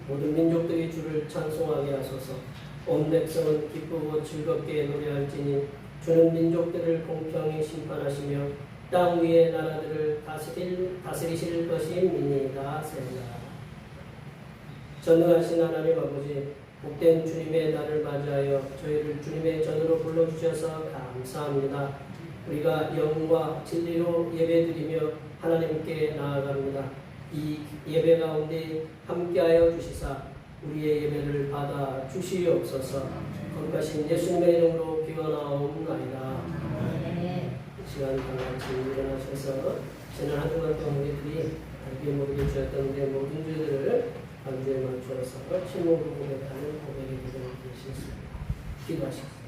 모든 민족들이 주를 찬송하게 하소서. 온 백성은 기쁘고 즐겁게 노래할지니 주는 민족들을 공평히 심판하시며 땅 위의 나라들을 다스리실 것임이니이다. 셀라. 전능하신 하나님 아버지, 복된 주님의 날을 맞이하여 저희를 주님의 전으로 불러주셔서 감사합니다. 우리가 영과 진리로 예배드리며 하나님께 나아갑니다. 이 예배 가운데 함께하여 주시사 우리의 예배를 받아 주시옵소서. 거룩하신 예수님의 이름으로 기원하옵나이다. 이 시간 다같이 일어나셔서 지난 한 주간 동안 우리들이 알게 모르게 주었던 우리의 모든 죄들을 반주에 맞추어서 침묵으로 고백하는 고백의 기도를 드리겠습니다. 기도하시겠습니다.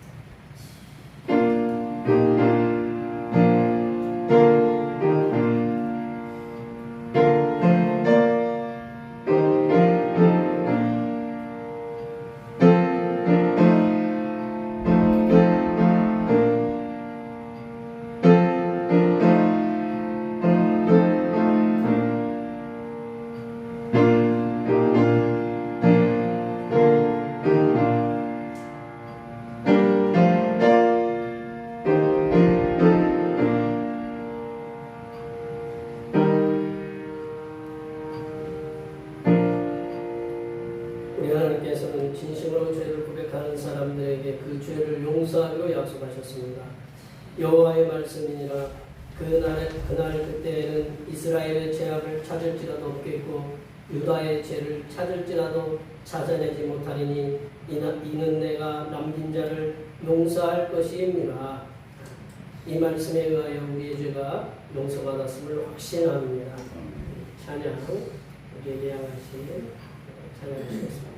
우리 하나님께서는 진심으로 죄를 고백하는 사람들에게 그 죄를 용서하기로 약속하셨습니다. 여호와의 말씀이니라. 그날 그때에는 이스라엘의 죄악을 찾을지라도 없겠고 유다의 죄를 찾을지라도 찾아내지 못하리니 이는 내가 남긴 자를 용서할 것임이라. 이 말씀에 의하여 우리의 죄가 용서받았음을 확신합니다. 찬양 우리에게 향하신 찬양하시겠습니다.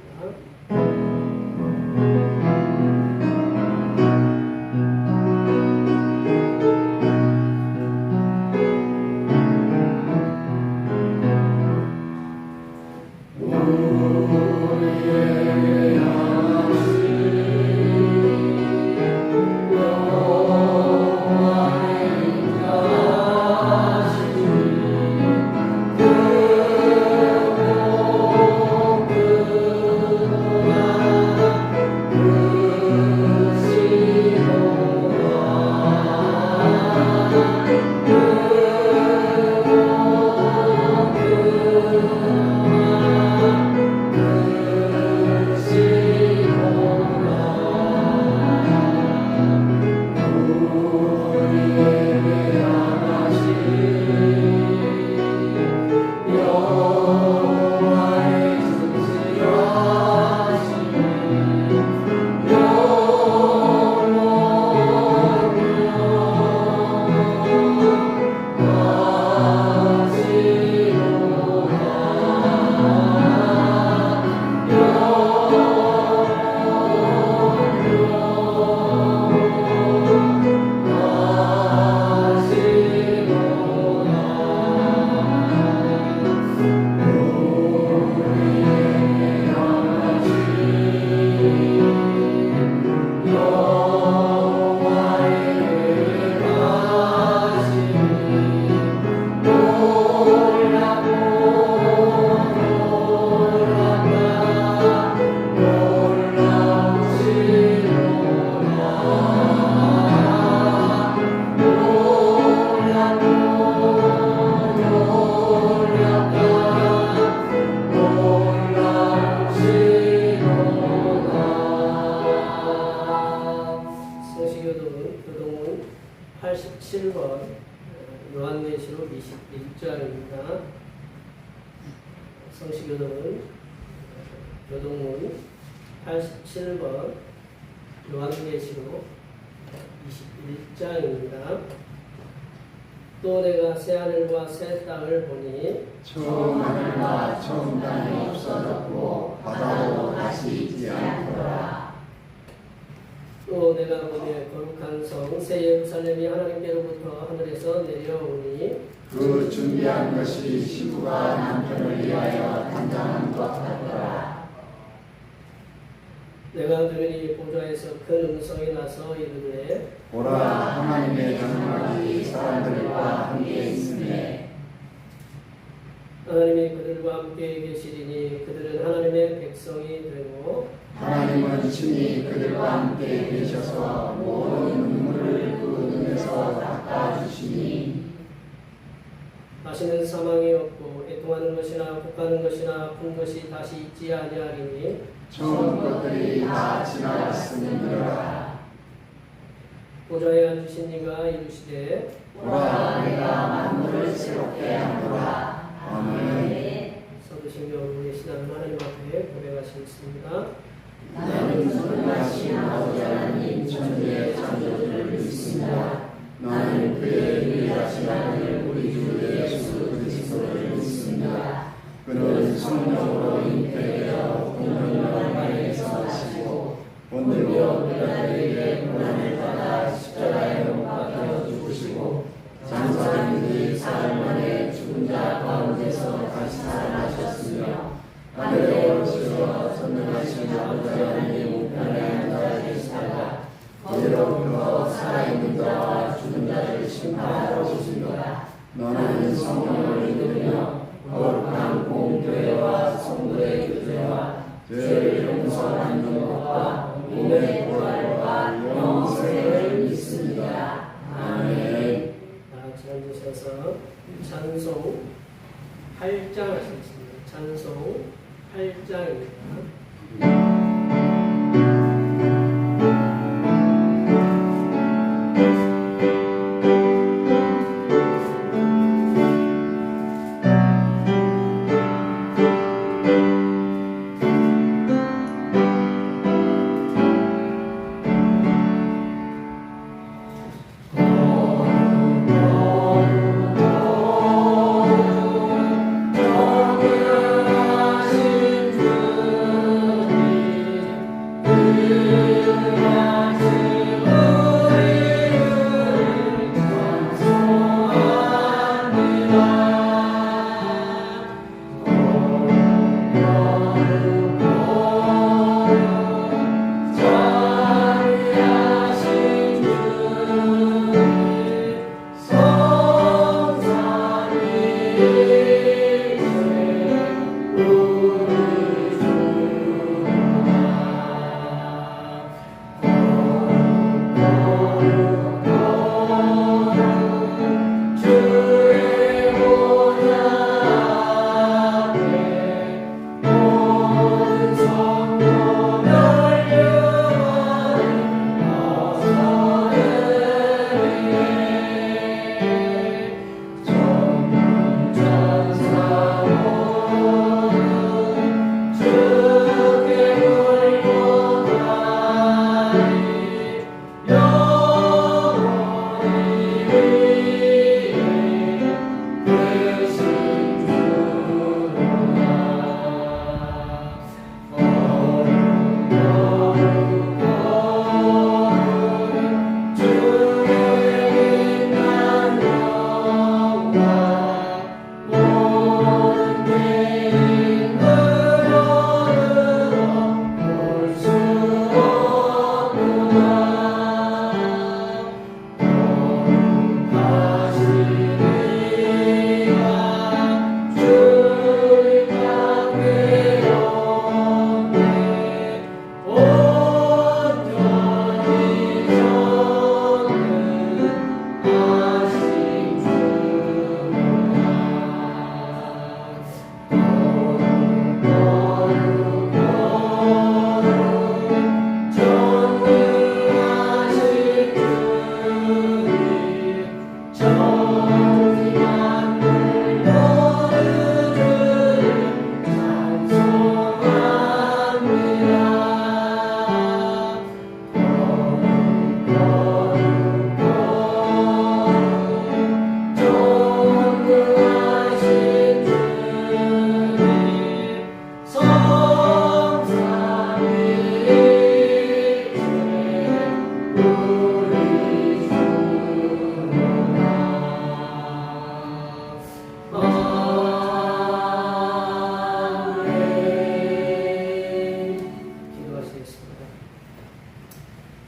교동은 87번 요한계시록 21장입니다. 성시교동은 교동문 87번 요한계시록 21장입니다. 또 내가 새하늘과 새 땅을 보니 처음 하늘과 처음 땅이 없어졌고 바다도 다시 있지 않더라. 또 내가 보니 거룩한 성 새 예루살렘이 하나님께로부터 하늘에서 내려오니 그 준비한 것이 신부가 남편을 위하여 단장한 것 같더라. 내가 들으니 보좌에서 큰 음성이 나서 이르되 보라, 하나님의 장막이 사람들과 함께 있으니 하나님이 그들과 함께 계시리니 그들은 하나님의 백성이 되고 하나님은 친히 그들과 함께 계셔서 모든 눈물을 그 눈에서 닦아주시니 다시는 사망이 없고 애통하는 것이나 곡하는 것이나 아픈 것이 다시 있지 아니하리니 처음 것들이 다 지나갔음이니라. 보좌에 앉으신 이가 이르시되 보라 내가 만물을 새롭게 하노라. 아멘. 서두시며 우리 신앙을 하나님 앞에 고백하시겠습니다. 나는 전능하신 아버지 하나님 천지의 창조주를 믿습니다. 나는 그의 유일하신 아들 우리 주 예수 그리스도를 믿습니다. 그는 성령으로 잉태되어 공생의 마리에서 나시고 본디오 빌라도에게 고난을 받아 십자가에 못 박혀 죽으시고 장사된 뒤 사흘 만에 죽은 자 가운데서 다시 살아나셨으며 하늘에 오르시어 전능하신 아버지 하나님 우편에 앉아 계시다가 거기로부터 살아있는 자와 죽은 자를 심판하러 오시리라. 너는 성령을 믿으며 거룩한 공교회와 성도의 교제와 죄를 용서받는 것과 몸의 부활과 영생을 믿습니다. 아멘. 다 같이 앉으셔서 찬송 8장 하시겠습니다. 찬송 8장입니다.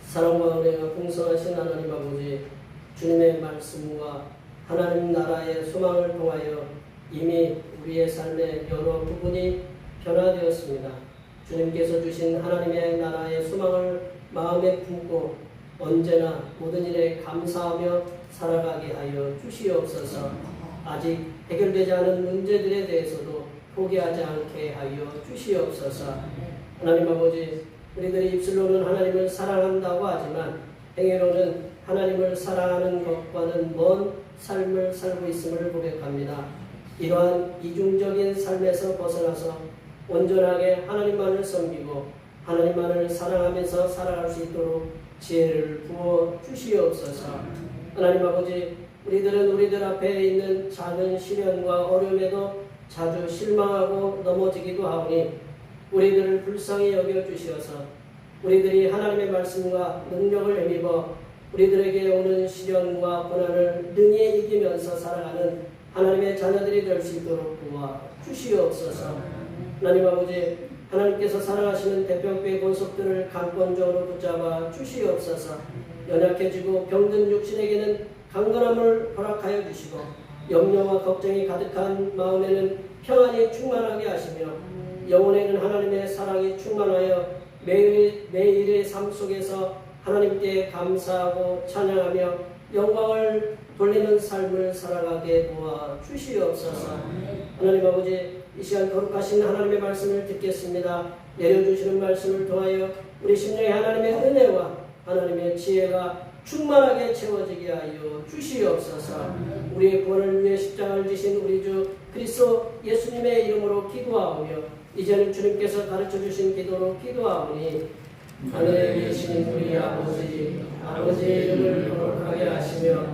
사랑과 은혜가 풍성하신 하나님 아버지, 주님의 말씀과 하나님 나라의 소망을 통하여 이미 우리의 삶의 여러 부분이 변화되었으며 주님께서 주신 하나님의 나라의 소망을 마음에 품고 언제나 모든 일에 감사하며 살아가게 하여 주시옵소서. 아직 해결되지 않은 문제들에 대해서도 포기하지 않게 하여 주시옵소서. 하나님 아버지, 우리들이 입술로는 하나님을 사랑한다고 하지만 행위로는 하나님을 사랑하는 것과는 먼 삶을 살고 있음을 고백합니다. 이러한 이중적인 삶에서 벗어나서 온전하게 하나님만을 섬기고 하나님만을 사랑하면서 살아갈 수 있도록 지혜를 부어 주시옵소서. 하나님 아버지, 우리들은 우리들 앞에 있는 작은 시련과 어려움에도 자주 실망하고 넘어지기도 하오니 우리들을 불쌍히 여겨주시어서 우리들이 하나님의 말씀과 능력을 힘입어 우리들에게 오는 시련과 고난을 능히 이기면서 살아가는 하나님의 자녀들이 될 수 있도록 도와주시옵소서. 하나님 아버지, 하나님께서 사랑하시는 대표교회 권속들을 강권적으로 붙잡아 주시옵소서. 연약해지고 병든 육신에게는 강건함을 허락하여 주시고 염려와 걱정이 가득한 마음에는 평안이 충만하게 하시며 영혼에는 하나님의 사랑이 충만하여 매일의 삶 속에서 하나님께 감사하고 찬양하며 영광을 돌리는 삶을 살아가게 도와주시옵소서. 하나님 아버지, 이 시간 거룩하신 하나님의 말씀을 듣겠습니다. 내려주시는 말씀을 통하여 우리 심령에 하나님의 은혜와 하나님의 지혜가 충만하게 채워지게 하여 주시옵소서. 우리의 구원을 위해 십자가를 지신 우리 주 그리스도 예수님의 이름으로 기도하오며 이제는 주님께서 가르쳐주신 기도로 기도하오니 하늘에 계신 우리 아버지, 아버지의 이름을 거룩하게 하시며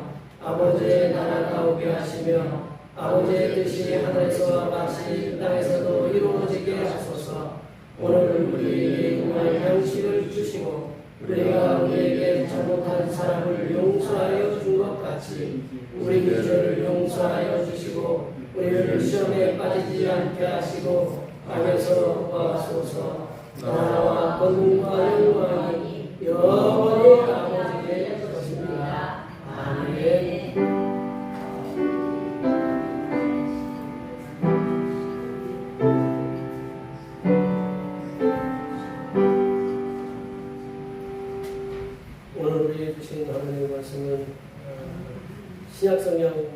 아버지의 나라가 오게 하시며 아버지의 뜻이 하늘에서와 같이 땅에서도 이루어지게 하소서. 오늘 우리에게 일용할 양식을 주시고 우리가 우리에게 잘못한 사람을 용서하여 준 것 같이 우리 죄를 용서하여 주시고 우리를 시험에 빠지지 않게 하시고 악에서 구하소서. 나라와 권능과 영광이 영원히 아버지께 있습니다. 아멘. 오늘 우리에게 주신 하나님의 말씀은 신약성경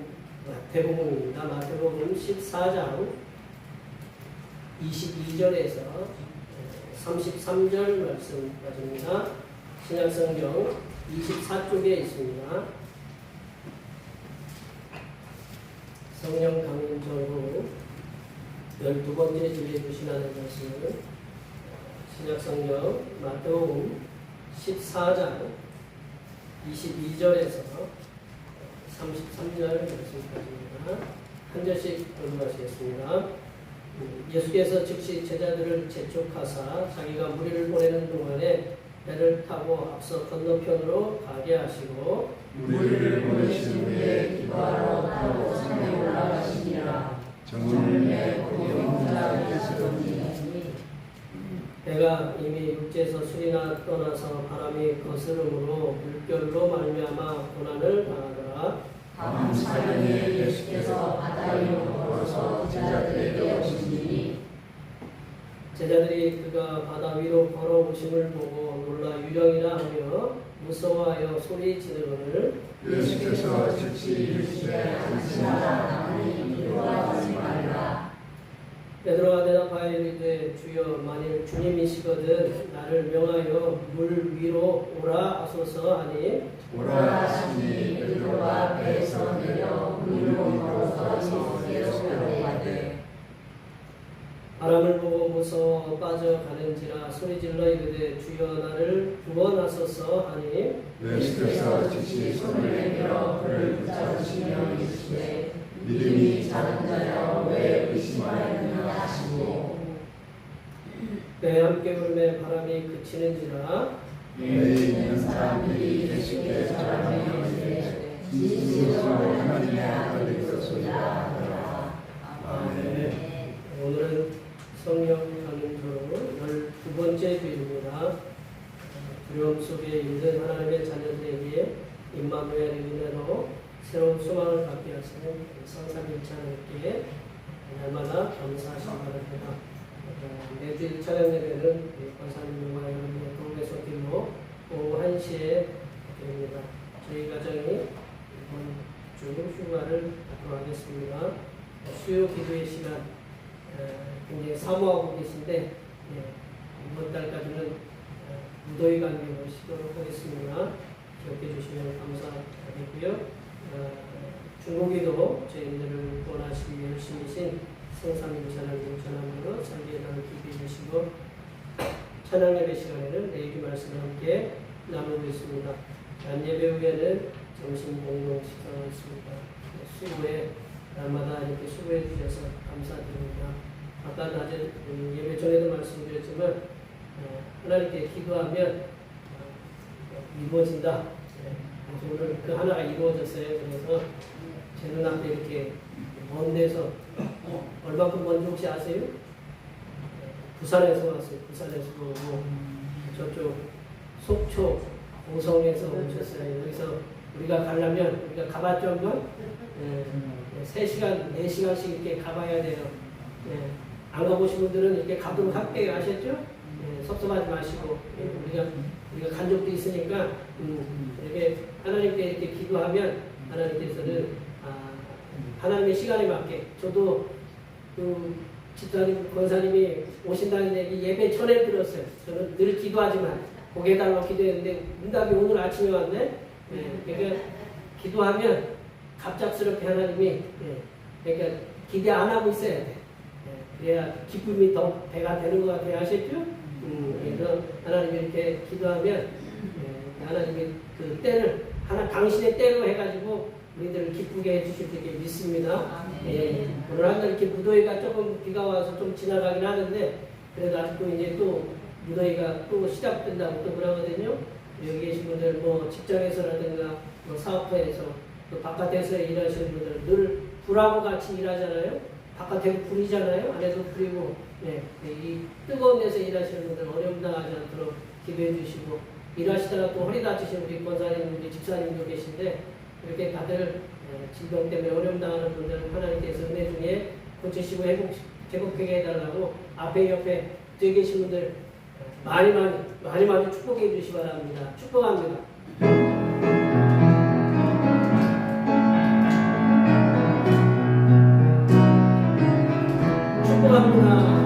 마태복음입니다. 마태복음 14장 22절에서 33절 말씀까지입니다. 신약성경 24쪽에 있습니다. 성령 강림 전후 12번째 주에 주신 하나님의 말씀은 신약성경 마태복음 14장 22절에서 33절 말씀까지입니다. 한 절씩 읽어보시겠습니다. 예수께서 즉시 제자들을 재촉하사 자기가 무리를 보내는 동안에 배를 타고 앞서 건너편으로 가게 하시고 무리를 보내신 후에 기도하러 타고 산에 올라가시니라. 정문에 거기 혼자 계시더니 배가 이미 육지에서 술이나 떠나서 바람이 거스름으로 물결로 말미암아 고난을 당하더라. 다음 사령에 예수께서 바다 위로 걸어서 제자들에게 오시니 제자들이 그가 바다 위로 걸어오심을 보고 놀라 유령이라 하며 무서워하여 소리 지르거늘 예수께서 즉시 이르시되 안심하라 하니 두려워하지 말라. 베드로가 대답하여 이르되 주여 만일 주님이시거든 나를 명하여 물 위로 오라 하소서 하니 오라 하시니 베드로가 배에서 내려 물 위로 걸어서 예수께로 가되 바람을 보고 무서워 빠져가는지라 소리질러 이르되 주여 나를 구원하소서 하니 예수께서 즉시 손을 내밀어 그를 붙잡으시며 이르시되 믿음이 작은 자여 왜 의심하였느냐 하시고 배 함께 불매 바람이 그치는지라 배에 있는 사람들이 예수께 자랑하여 이르되 진실로 하나님의 아들이 그소이다 하더라. 아멘. 오늘은 성령 강림조로 12번째 주일입니다. 두려움 속에 있는 하나님의 자녀들에게 임마누엘의 은혜로 새로운 소망을 갖게 하시는 성삼일체 하나님께 날마다 감사하시기 바랍니다. 매주일 찬양 예배는 권사님과 여러분의 도움의 손길로 오후 1시에 드립니다. 저희 가정이 이번 주 휴가를 갖도록 하겠습니다. 수요 기도의 시간 굉장히 사모하고 계신데 이번 달까지는 무더위 감기로 쉬도록 하겠습니다. 기억해 주시면 감사하겠고요. 중국에도 저희들을 원하시기 열심히신 성삼인 찬양님 전함으로 설계에 대한 기도해 주시고 찬양 예배 시간에는 내기 말씀을 함께 나누고 있습니다. 안예배 후에는 점심 공동 식사가 있습니다. 수고에 날마다 이렇게 수고해 주셔서 감사드립니다. 아까 낮에 예배 전에도 말씀드렸지만 하나님께 기도하면 이루어진다. 그래서 오늘 그 하나가 이루어졌어요. 그래서 제 눈앞에 이렇게 먼 데서 얼마큼 먼지 혹시 아세요? 부산에서 왔어요. 부산에서 오고 저쪽 속초 고성에서 오셨어요. 여기서 우리가 가려면 우리가 가봤죠 한번? 3시간, 4시간씩 이렇게 가봐야 돼요. 안 가보신 분들은 이렇게 가도록 할게요. 아셨죠? 섭섭하지 마시고 우리가 간 적도 있으니까 이렇게 하나님께 이렇게 기도하면 하나님께서는 하나님의 시간에 맞게 저도 그 집사님 권사님이 오신다는 얘기 예배 전에 들었어요. 저는 늘 기도하지만 고개 달라고 기도했는데 응답이 오늘 아침에 왔네. 그러니까 기도하면 갑작스럽게 하나님이 그러니까 기대 안 하고 있어야 돼. 그래야 기쁨이 더 배가 되는 것 같아요. 아셨죠? 그래서 하나님이 이렇게 기도하면 하나님이 그 때를 당신의 때로 해가지고 우리들을 기쁘게 해주실 수 있게 믿습니다. 오늘 한날 이렇게 무더위가 조금 비가 와서 좀 지나가긴 하는데 그래도 아직도 이제 또 무더위가 또 시작된다고 또 그러거든요. 여기 계신 분들 뭐 직장에서라든가 뭐 사업터에서 또 바깥에서 일하시는 분들 늘 불하고 같이 일하잖아요. 바깥에도 불이잖아요. 안에도 불이고 이 뜨거운 데서 일하시는 분들 어려움 당하지 않도록 기도해 주시고 일하시다가 또 허리 다치신 우리 권사님, 우리 집사님도 계신데 이렇게 다들 질병 때문에 어려움 당하는 분들 하나님께서 은혜 중에 고치시고 회복하게 해달라고 앞에 옆에 뒤에 계신 분들 많이 축복해 주시기 바랍니다. 축복합니다. 축복합니다.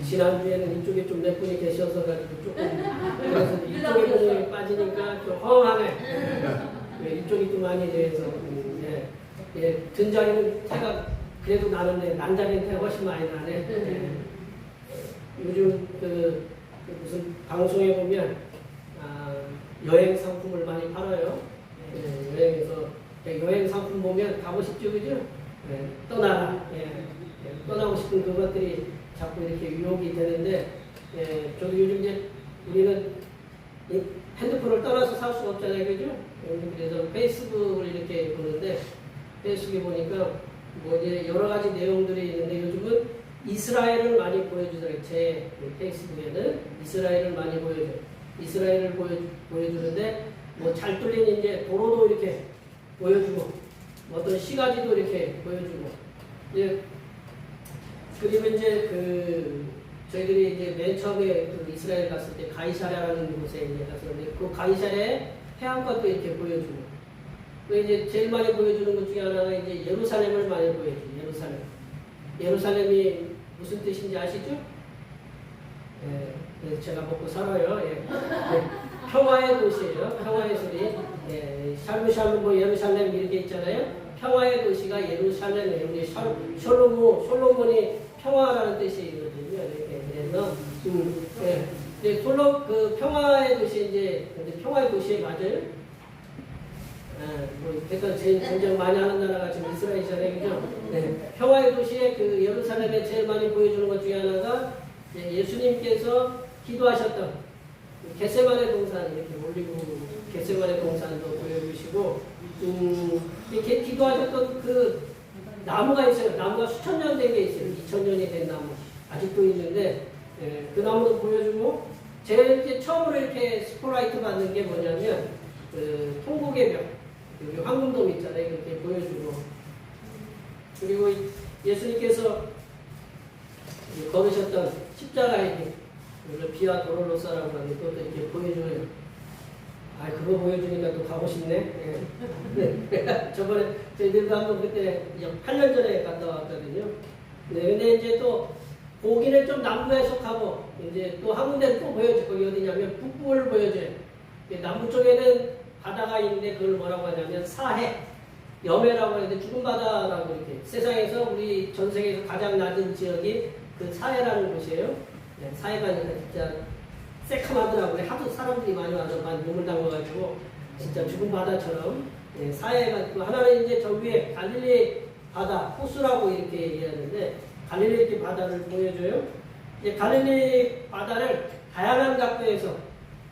지난주에는 이쪽에 좀 몇 분이 계셔서 가지고 조금 그래서 이쪽에 분이 빠지니까 좀 허망하네. 이쪽이 좀 많이 돼서 든 자리는 태가 그래도 나는데 난 자리는 태가 훨씬 많이 나네. 요즘 무슨 방송에 보면 여행 상품을 많이 팔아요. 여행에서 여행 상품 보면 가고 싶죠, 그죠? 떠나라. 떠나고 싶은 그것들이 자꾸 이렇게 유혹이 되는데, 저도 요즘 이제 우리는 핸드폰을 떠나서 살 수가 없잖아요, 그죠? 그래서 페이스북을 이렇게 보는데, 페이스북에 보니까 뭐 이제 여러 가지 내용들이 있는데 요즘은 이스라엘을 많이 보여주더라고요. 제 페이스북에는 이스라엘을 많이 보여줘요. 이스라엘을 보여주는데, 뭐 잘 뚫린 이제 도로도 이렇게 보여주고, 어떤 시가지도 이렇게 보여주고, 이제 그리고 이제 저희들이 이제 맨 처음에 그 이스라엘 갔을 때 가이사랴라는 곳에 이제 갔었는데 그 가이사랴의 해안가도 이렇게 보여주고 또 이제 제일 많이 보여주는 것 중에 하나가 이제 예루살렘을 많이 보여줘요. 예루살렘. 예루살렘이 무슨 뜻인지 아시죠? 예, 제가 먹고 살아요. 예. 예, 평화의 도시예요. 평화의 소리. 예, 샬루샬루 뭐 예루살렘 이렇게 있잖아요. 평화의 도시가 예루살렘이에요. 우리 솔로몬이 평화라는 뜻이거든요. 이렇게 그래서 예, 그 평화의 도시 이제 평화의 도시에 맞아요. 뭐 그래서 제일 전쟁 많이 하는 나라가 지금 이스라엘이잖아요, 그죠? 네. 평화의 도시에 그 예루살렘에 제일 많이 보여주는 것 중에 하나가 예수님께서 기도하셨던 겟세마네 동산 이렇게 올리고 겟세마네 동산도 보여주시고 이렇게 기도하셨던 그 나무가 있어요. 나무가 수천 년 된 게 있어요. 2000년이 된 나무 아직도 있는데 그 나무도 보여주고 제일 이제 처음으로 이렇게 스포라이트 받는 게 뭐냐면 그 통곡의 벽 여기 황금돔 있잖아요. 이렇게 보여주고 그리고 예수님께서 걸으셨던 십자가의 길 비아 도로로사라고 하는 것도 이렇게 보여줘요. 아 그거 보여주니까 또 가고 싶네. 네. 저번에 저희들도 한번 그때 8년 전에 갔다 왔거든요. 네, 근데 이제 또 거기는 좀 남부에 속하고 이제 또 한 군데는 또 보여줄 거기 어디냐면 북부를 보여줘요. 남부 쪽에는 바다가 있는데 그걸 뭐라고 하냐면 사해, 여매라고 하는데 죽은 바다라고 이렇게 세상에서 우리 전 세계에서 가장 낮은 지역이 그 사해라는 곳이에요. 네, 사해가 진짜 새카마더라고요. 하도 사람들이 많이 와서 많이 몸을 담가가지고 진짜 죽은 바다처럼 네, 사해가 있고 하나는 이제 저 위에 갈릴리 바다, 호수라고 이렇게 얘기하는데 갈릴리 바다를 보여줘요. 이제 갈릴리 바다를 다양한 각도에서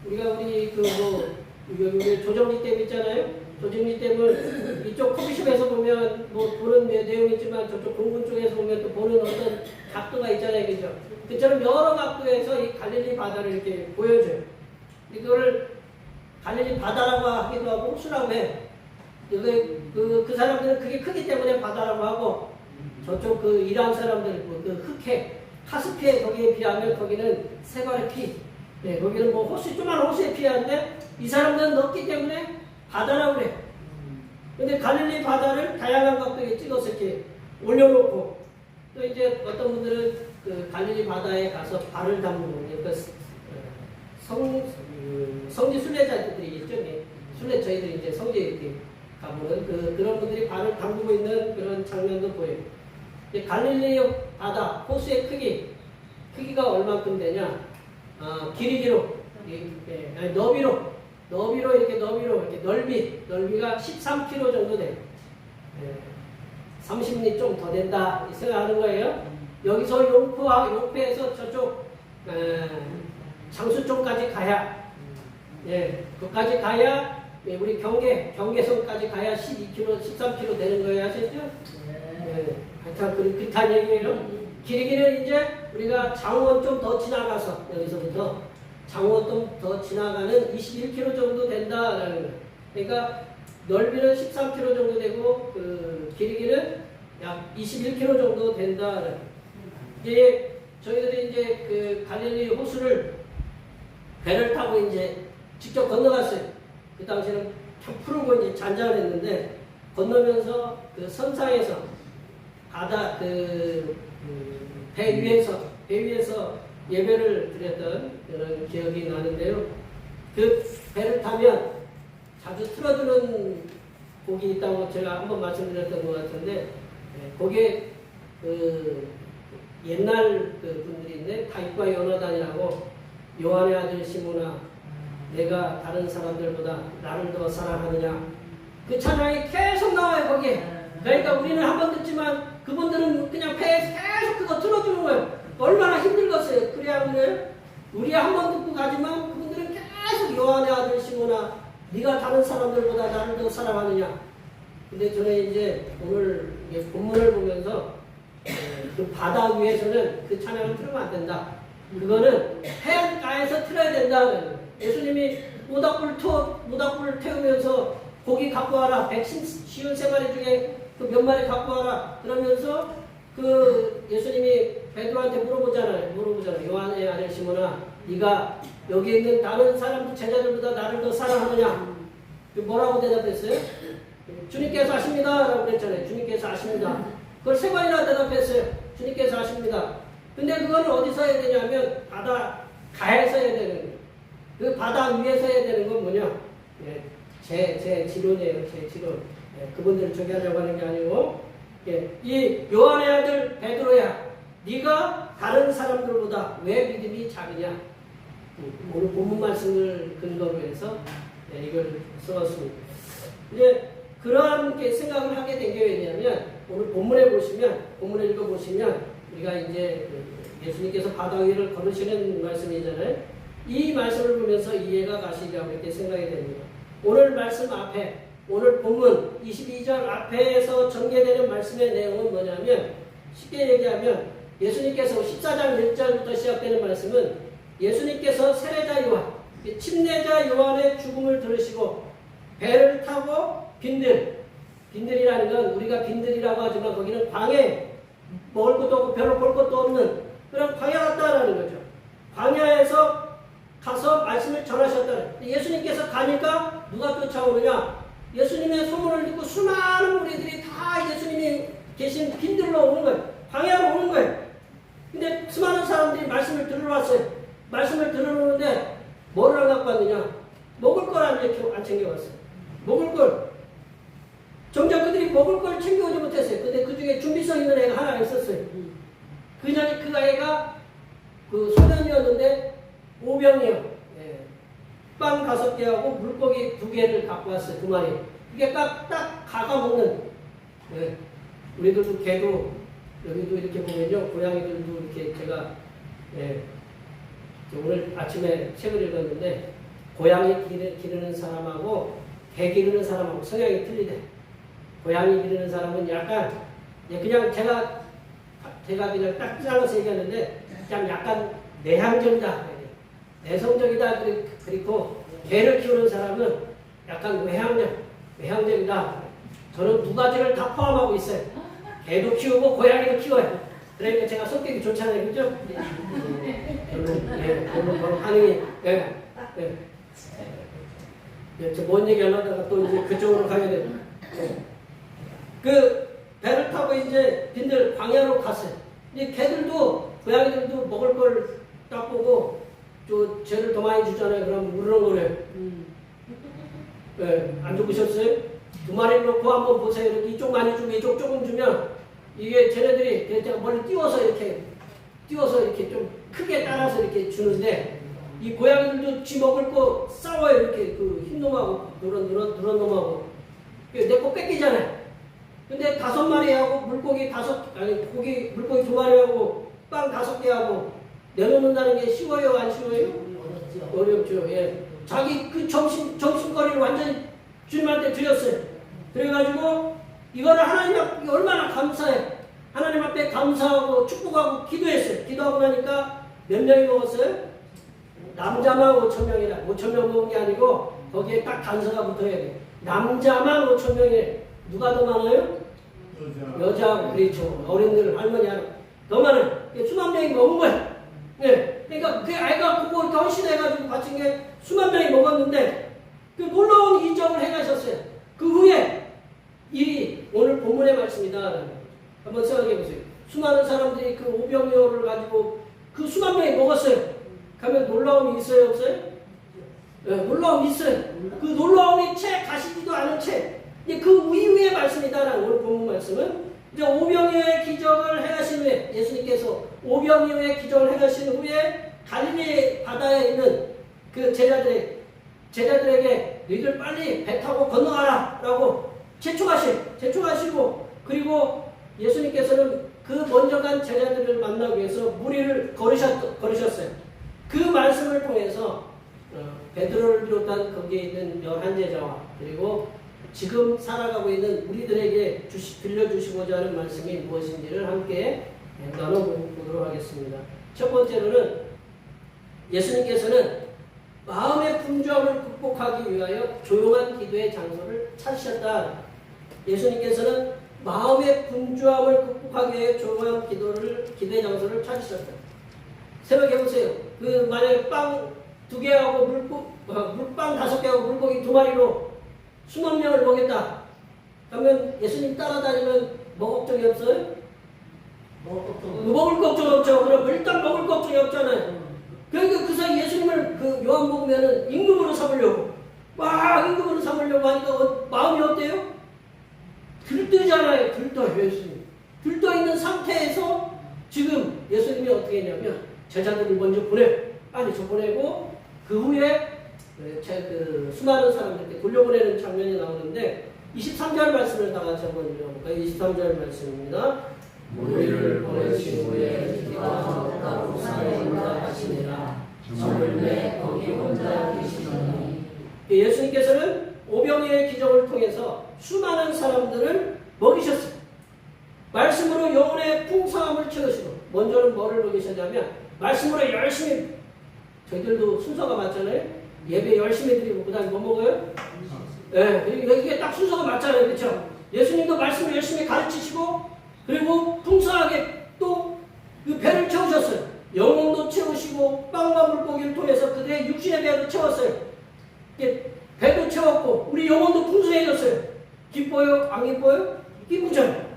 우리 그 여기 조정리댐 있잖아요. 조정리댐을 이쪽 커피숍에서 보면 뭐 보는 내용이 있지만 저쪽 공군 쪽에서 보면 또 보는 어떤 각도가 있잖아요, 그죠? 그처럼 여러 각도에서 이 갈릴리 바다를 이렇게 보여줘요. 이거를 갈릴리 바다라고 하기도 하고 호수라고 해. 그 사람들은 그게 크기 때문에 바다라고 하고 저쪽 그 이란 사람들 그 흑해 카스피해 거기에 비하면 거기는 세발의 피. 네, 거기는 뭐 호수 조그만 호수에 피하는데 이 사람들은 넓기 때문에 바다라고 그래. 근데 갈릴리 바다를 다양한 각도에 찍어서 이렇게 올려놓고 또 이제 어떤 분들은 그 갈릴리 바다에 가서 발을 담그고 그러니까 성지 순례자들이 있죠. 순례 저희들이 이제 성지에 이렇게 가보는 그런 분들이 발을 담그고 있는 그런 장면도 보여요. 갈릴리 바다 호수의 크기가 얼마큼 되냐? 길이로 너비로 이렇게 넓이가 13km 정도 돼요. 30리 좀 더 된다 생각하는 거예요. 여기서 용포에서 저쪽 장수 쪽까지 가야 그까지 가야 우리 경계선까지 가야 12km, 13km 되는 거예요. 아시죠? 하여튼 비슷한 얘기예요. 길이는 이제 우리가 장원 좀 더 지나가서 여기서부터 장원 좀 더 지나가는 21km 정도 된다라는 거예요. 그러니까 넓이는 13km 정도 되고 그 길이는 약 21km 정도 된다라는. 이제 저희들이 이제 그 갈릴리 호수를 배를 타고 이제 직접 건너갔어요. 그 당시에는 풀고 이제 잔잔을 했는데 건너면서 그 선상에서 바다 배 위에서 예배를 드렸던 그런 기억이 나는데요. 그 배를 타면 자주 틀어주는 곡이 있다고 제가 한번 말씀드렸던 것 같은데 거기에 그 옛날 그 분들이 있는데 다윗과 요나단이라고 요한의 아들 시므나 내가 다른 사람들보다 나를 더 사랑하느냐 그 찬양이 계속 나와요 거기에. 그러니까 우리는 한 번 듣지만 그분들은 그냥 배에서 계속 그거 틀어주는 거예요. 얼마나 힘들겠어요. 그래야 우리 한 번 듣고 가지만 그분들은 계속 요한의 아들 시므나 네가 다른 사람들보다 나를 더 사랑하느냐. 근데 저는 이제 오늘 본문을 보면서 그 바다 위에서는 그 찬양을 틀으면 안 된다. 그거는 해안가에서 틀어야 된다. 예수님이 모닥불을 태우면서 고기 갖고 와라. 153마리 중에 그 몇 마리 갖고 와라. 그러면서 그 예수님이 베드로한테 물어보잖아요. 요한의 아들 시몬아, 네가 여기 있는 다른 사람들 제자들보다 나를 더 사랑하느냐? 뭐라고 대답했어요? 주님께서 아십니다. 라고 그랬잖아요. 주님께서 아십니다. 그걸 3번이나 대답했어요. 주님께서 아십니다. 근데 그거는 어디서 해야 되냐면 바다 가에서 해야 되는 거예요. 그 바다 위에서 해야 되는 건 뭐냐? 예, 제 지론이에요. 제 지론. 예, 그분들을 저기 하려고 하는 게 아니고, 예, 이 요한의 아들 베드로야, 네가 다른 사람들보다 왜 믿음이 작으냐? 오늘 본문 말씀을 근거로 해서 이걸 써왔습니다. 이제 그러한 생각을 하게 된 게 왜냐하면 오늘 본문에 읽어보시면 우리가 이제 예수님께서 바다 위를 걸으시는 말씀이잖아요. 이 말씀을 보면서 이해가 가시리라고 이렇게 생각이 됩니다. 오늘 말씀 앞에, 오늘 본문 22절 앞에서 전개되는 말씀의 내용은 뭐냐면, 쉽게 얘기하면 예수님께서 14장 1절부터 시작되는 말씀은 예수님께서 세례자 요한, 침례자 요한의 죽음을 들으시고 배를 타고 빈들이라는 건 우리가 빈들이라고 하지만 거기는 광해, 먹을 것도 없고 별로 볼 것도 없는 그런 광야 같다라는 거죠. 광야에서 가서 말씀을 전하셨다. 예수님께서 가니까 누가 쫓아오느냐? 예수님의 소문을 듣고 수많은 무리들이 다 예수님이 계신 빈들로 오는 거예요. 광야로 오는 거예요. 근데 수많은 사람들이 말씀을 들으러 왔어요. 말씀을 들으러오는데 뭐를 안 갖고 왔느냐? 먹을 걸 안 챙겨왔어요. 먹을 걸. 정작 그들이 먹을 걸 챙겨오지 못했어요. 근데 그 중에 준비성 있는 애가 하나 있었어요. 그 애가 그 소년이었는데 오병이요. 예. 빵 5개하고 물고기 2개를 갖고 왔어요. 2마리. 이게 딱 가가 먹는. 예. 우리들도 개도 여기도 이렇게 보면요. 고양이들도 이렇게 제가 오늘 아침에 책을 읽었는데 고양이 기르는 사람하고 개 기르는 사람하고 성향이 틀리대. 고양이 기르는 사람은 약간 그냥 제가 그냥 딱 잘라서 얘기하는데 그냥 약간 내향적이다, 내성적이다. 그리고 개를 키우는 사람은 약간 외향적이다. 저는 2가지를 다 포함하고 있어요. 개도 키우고 고양이도 키워요. 그러니까 제가 성격이 좋잖아요, 그죠? 별로 반응이 뭔 얘기 하려다가 또 이제 그쪽으로 가게 돼요. 그 배를 타고 이제 빈들 광야로 갔어요. 근데 개들도 고양이들도 먹을 걸 딱 보고 쟤를 더 많이 주잖아요. 그럼 우르렁거려요. 안 죽으셨어요? 2마리 놓고 한번 보세요. 이렇게 이쪽 많이 주고 이쪽 조금 주면 이게 쟤네들이 제가 멀리 띄워서 이렇게 좀 크게 따라서 이렇게 주는데 이 고양이들도 쥐 먹을 거 싸워요. 이렇게 그 흰 놈하고 누런 놈하고 내 거 뺏기잖아요. 근데 5마리하고 물고기 2마리하고 빵 5개하고 내놓는다는 게 쉬워요, 안 쉬워요? 어렵죠. 예. 자기 그 정신거리를 완전히 주님한테 드렸어요. 그래가지고 이거를 하나님 앞에 얼마나 감사해. 하나님 앞에 감사하고 축복하고 기도했어요. 기도하고 나니까 몇 명이 먹었어요? 남자만 5,000명이라. 5,000명 먹은 게 아니고 거기에 딱 단서가 붙어야 돼. 남자만 5,000명이래. 누가 더 많아요? 여자. 그렇죠. 어린들, 할머니 하나. 더 많아요. 수만 명이 먹은 거야. 네. 그러니까 그 아이가 그거 헌신해가지고 바친 게 수만 명이 먹었는데 그 놀라운 이적을 해가셨어요. 그 후에 이 오늘 본문의 말씀이다. 한번 생각해 보세요. 수많은 사람들이 그 오병이어를 가지고 그 수만 명이 먹었어요. 가면 놀라움이 있어요, 없어요? 네, 놀라움이 있어요. 그 놀라움이 채 가시지도 않은 채. 그 이후의 말씀이다라는 오늘 본문 말씀은 이제 오병이어의 기적을 행하신 후에 예수님께서 오병이어의 기적을 행하신 후에 갈릴리 바다에 있는 그 제자들에게 너희들 빨리 배 타고 건너가라 라고 제촉하시고 그리고 예수님께서는 그 먼저 간 제자들을 만나기 위해서 무리를 걸으셨어요. 그 말씀을 통해서 베드로를 비롯한 거기에 있는 11제자와 그리고 지금 살아가고 있는 우리들에게 들려주시고자 하는 말씀이 무엇인지를 함께 나눠보도록 하겠습니다. 첫 번째로는 예수님께서는 마음의 분주함을 극복하기 위하여 조용한 기도의 장소를 찾으셨다. 예수님께서는 마음의 분주함을 극복하기 위해 조용한 기대 장소를 찾으셨어요. 생각해 보세요. 그 만약에 빵 2개하고 물빵 5개하고 물고기 2마리로 수만 명을 먹였다. 그러면 예수님 따라다니면 뭐 걱정이 없어요? 먹을 걱정 없죠. 그럼 일단 먹을 걱정이 없잖아요. 그러니까 그 사이 예수님을 그 요한복음에는 임금으로 삼으려고 막 임금으로 삼으려고 하니까 마음이 어때요? 들뜨잖아요. 들떠 예수님. 들떠 있는 상태에서 지금 예수님이 어떻게 했냐면 제자들을 먼저 빨리 보내고 그 후에 그 수많은 사람들께 돌려보내는 장면이 나오는데 23절 말씀을 다 같이 한번 읽어볼까요? 23절 말씀입니다. 우리를 보내신 후에 기와 적과 우산에 올라가시니라. 저를 내 거기 혼자 계시더니. 예수님께서는 오병이의 기적을 통해서 수많은 사람들을 먹이셨어요. 말씀으로 영혼의 풍성함을 채우시고 먼저는 뭐를 먹이셨냐면 말씀으로 열심히 저희들도 순서가 맞잖아요. 예배 열심히 드리고 그 다음에 뭐 먹어요? 이게 딱 순서가 맞잖아요. 그렇죠? 예수님도 말씀을 열심히 가르치시고 그리고 풍성하게 또 그 배를 채우셨어요. 영혼도 채우시고 빵과 물고기를 통해서 그들의 육신의 배도 채웠어요. 배도 채웠고 우리 영혼도 풍성해졌어요. 기뻐요? 안 기뻐요? 기쁘죠.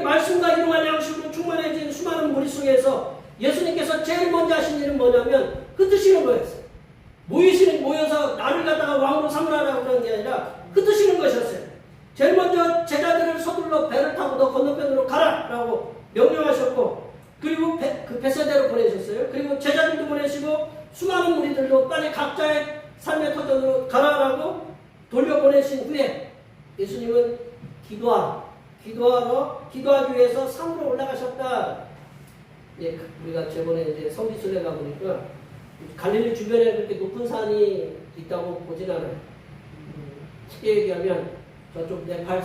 말씀과 일용할 양식으로 충만해진 수많은 무리 속에서 예수님께서 제일 먼저 하신 일은 뭐냐면 흩으시는 거였어요. 모여서 나를 갖다가 왕으로 삼으라고 그런 게 아니라 흩으시는 것이었어요. 제일 먼저 제자들을 서둘러 배를 타고 너 건너편으로 가라라고 명령하셨고 그리고 그 배세대로 보내셨어요. 그리고 제자들도 보내시고 수많은 무리들도 빨리 각자의 삶의 터전으로 가라라고 돌려보내신 후에 예수님은 기도하기 위해서 산으로 올라가셨다. 우리가 저번에 이제 성지순례 가보니까 갈릴리 주변에 그렇게 높은 산이 있다고 보진 않아요. 쉽게 얘기하면 저쪽 네팔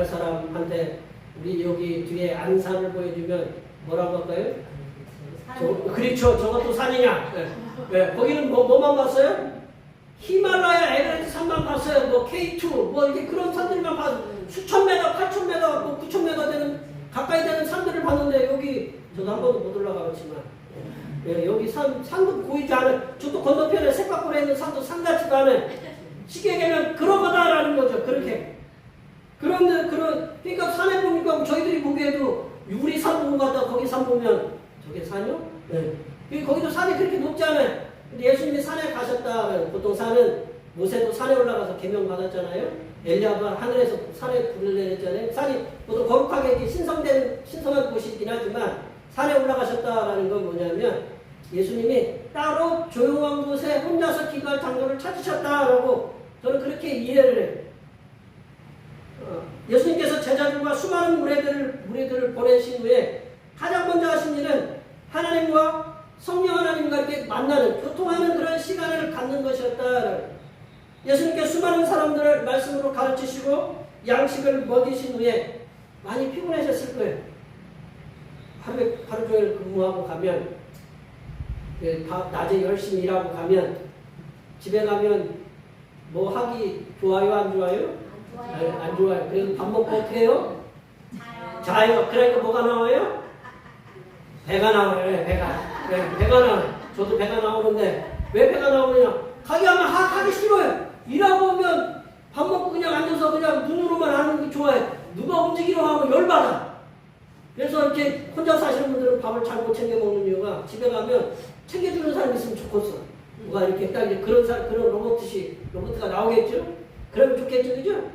사람한테 우리 여기 뒤에 안산을 보여주면 뭐라고 할까요? 그렇죠. 저것도 산이냐? 거기는 뭐만 봤어요? 히말라야 에베레스트 산만 봤어요. 뭐 K2 뭐 이렇게 그런 산들만 봤어요. 수천 메다, 8천 메다, 뭐 9천 메다 되는 가까이 되는 산들을 봤는데 여기 저도 한 번도 못 올라가봤지만 여기 산도 보이지 않아요. 저도 건너편에 색깔고래 있는 산도 산 같지도 않아요. 쉽게 얘기하면 그런 거다라는 거죠. 그렇게. 그러니까 산에 보니까 저희들이 보기에도 우리 산 보고 갔다 거기 산 보면 저게 산이요? 거기도 산이 그렇게 높지 않아요. 근데 예수님이 산에 가셨다. 보통 산은 모세도 산에 올라가서 계명 받았잖아요. 엘리야가 하늘에서 산에 불을 내렸잖아요. 산이 보통 거룩하게 이렇게 신성한 곳이긴 하지만 산에 올라가셨다라는 건 뭐냐면 예수님이 따로 조용한 곳에 혼자서 기도할 장소를 찾으셨다라고 저는 그렇게 이해를 해요. 예수님께서 제자들과 수많은 무리들을 보내신 후에 가장 먼저 하신 일은 하나님과 성령 하나님과 이렇게 만나는 교통하는 그런 시간을 갖는 것이었다. 예수님께 수많은 사람들을 말씀으로 가르치시고 양식을 먹이신 후에 많이 피곤하셨을 거예요. 하루 종일 근무하고 가면 낮에 열심히 일하고 가면 집에 가면 뭐 하기 좋아요? 안 좋아요? 안 좋아요. 그래서 밥 먹고 어떻게 해요? 자요. 그러니까 뭐가 나와요? 배가 나와요. 배가 나와요. 저도 배가 나오는데 왜 배가 나오느냐? 하기 싫어요. 일하고 오면 밥 먹고 그냥 앉아서 그냥 눈으로만 하는 게 좋아요. 누가 움직이려고 하면 열받아. 그래서 이렇게 혼자 사시는 분들은 밥을 잘 못 챙겨 먹는 이유가 집에 가면 챙겨주는 사람이 있으면 좋겠어. 누가 이렇게 딱 이제 그런 로봇가 나오겠죠? 그러면 좋겠죠, 그죠?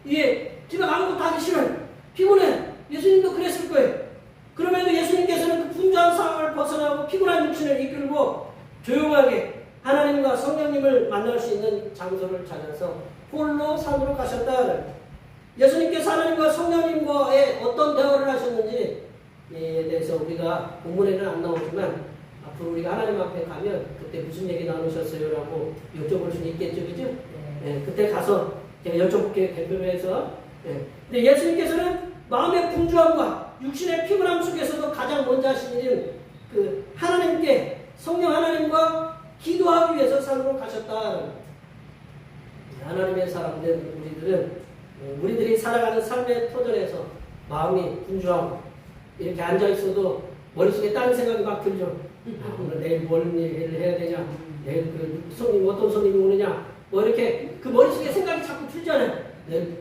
이게 집에 아무것도 하기 싫어요. 피곤해. 예수님도 그랬을 거예요. 그럼에도 예수님께서는 그 분주한 상황을 벗어나고 피곤한 육신을 이끌고 조용하게 하나님과 성령님을 만날 수 있는 장소를 찾아서 홀로 산으로 가셨다. 예수님께서 하나님과 성령님과의 어떤 대화를 하셨는지에 대해서 우리가 본문에는 안 나오지만 앞으로 우리가 하나님 앞에 가면 그때 무슨 얘기 나누셨어요? 라고 여쭤볼 수는 있겠죠, 그죠? 그때 가서 제가 여쭤볼게요, 대표로 해서. 근데 예수님께서는 마음의 분주함과 육신의 피곤함 속에서도 가장 먼저 하신 일은 그 하나님께, 성령 하나님과 기도하기 위해서 산으로 가셨다. 하나님의 사람들, 우리들은 우리들이 살아가는 삶의 터전에서 마음이 분주하고 이렇게 앉아있어도 머릿속에 다른 생각이 막 들죠. 오늘 내일 뭘 일을 해야 되냐, 내일 그 손님 어떤 손님이 오느냐, 뭐 이렇게 그 머릿속에 생각이 자꾸 들잖아요.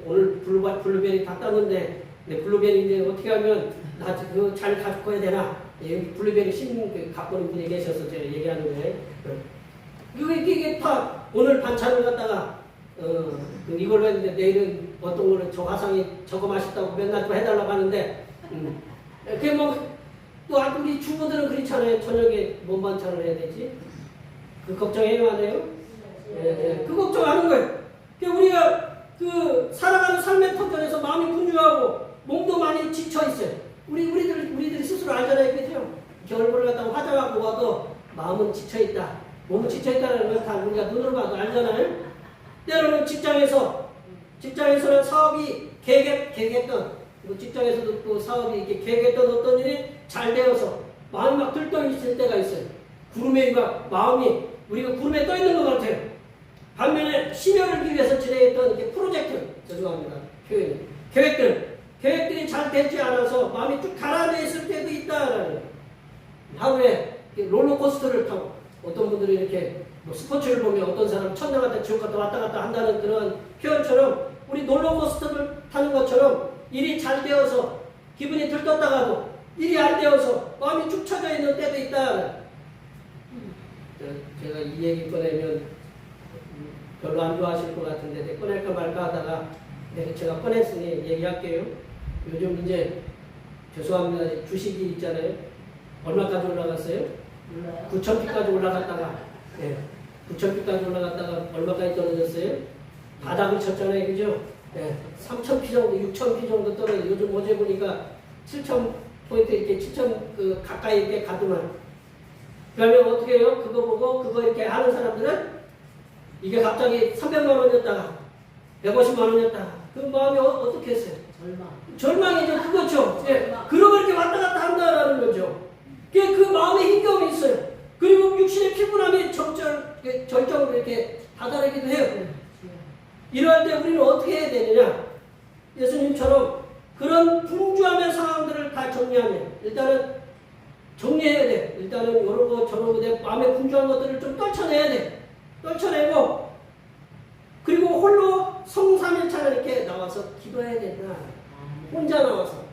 오늘 블루베리 다 땄는데 내 블루베리 이제 어떻게 하면 나 그거 잘 가지고 가야 되나. 블루베리 심는 갖고 오는 분이 계셔서 제가 얘기하는 거예요. 이게 다 오늘 반찬을 갖다가 이걸로 했는데 내일은 어떤 거는 저 화상이 저거 맛있다고 맨날 또 해달라고 하는데 그게 또 우리 주부들은 그렇잖아요. 저녁에 뭔 반찬을 해야 되지? 그 걱정해요, 안 해요? 그 걱정하는 거예요. 우리가 그 살아가는 삶의 터전에서 마음이 분주하고 몸도 많이 지쳐 있어요. 우리들이 스스로 알잖아요, 그죠? 얼굴을 갖다가 화장하고 와도 마음은 지쳐 있다. 몸은 지쳐 있다는 걸 다 우리가 눈으로 봐도 알잖아요. 때로는 직장에서는 사업이 계획했던, 직장에서도 또 사업이 이렇게 계획했던 어떤 일이 잘 되어서 마음이 막 들떠 있을 때가 있어요. 마음이 우리가 구름에 떠 있는 것 같아요. 반면에 심혈을 위해서 진행했던 이렇게 프로젝트, 죄송합니다, 표현이. 계획들이 잘 되지 않아서 마음이 쭉 가라앉아 있을 때도 있다라는 거예요. 하루에 롤러코스터를 타고 어떤 분들이 이렇게 스포츠를 보면 어떤 사람 천당 갔다 지옥 갔다 왔다 갔다 한다는 그런 표현처럼 우리 롤러코스터를 타는 것처럼 일이 잘 되어서 기분이 들떴다가도 일이 안 되어서 마음이 축 처져 있는 때도 있다. 제가 이 얘기 꺼내면 별로 안 좋아하실 것 같은데 꺼낼까 말까 하다가 제가 꺼냈으니 얘기할게요. 요즘 이제 죄송합니다. 주식이 있잖아요. 얼마까지 올라갔어요? 9,000피까지 올라갔다가 9,000피까지 올라갔다가 얼마까지 떨어졌어요? 바닥을 쳤잖아요. 그죠? 3,000피 정도, 6,000피 정도 떨어져. 요즘 어제 보니까 7,000포인트 이렇게 7,000 가까이 이렇게 가더만. 그러면 어떻게 해요? 그거 보고 그거 이렇게 하는 사람들은 이게 갑자기 300만 원이었다가 150만 원이었다가 그 마음이 어떻게 했어요? 절망이죠. 그거죠. 그러고 이렇게 왔다 갔다 한다는 거죠. 그 마음에 힘겨움이 있어요. 그리고 육신의 피곤함이 절정으로 이렇게 다다르기도 해요. 이럴 때 우리는 어떻게 해야 되느냐? 예수님처럼 그런 분주함의 상황들을 다 정리하면 일단은 정리해야 돼. 일단은 이런 거 저런 거 내 마음에 분주한 것들을 좀 떨쳐내야 돼. 떨쳐내고 그리고 홀로 성삼일차를 이렇게 나와서 기도해야 된다. 혼자 나와서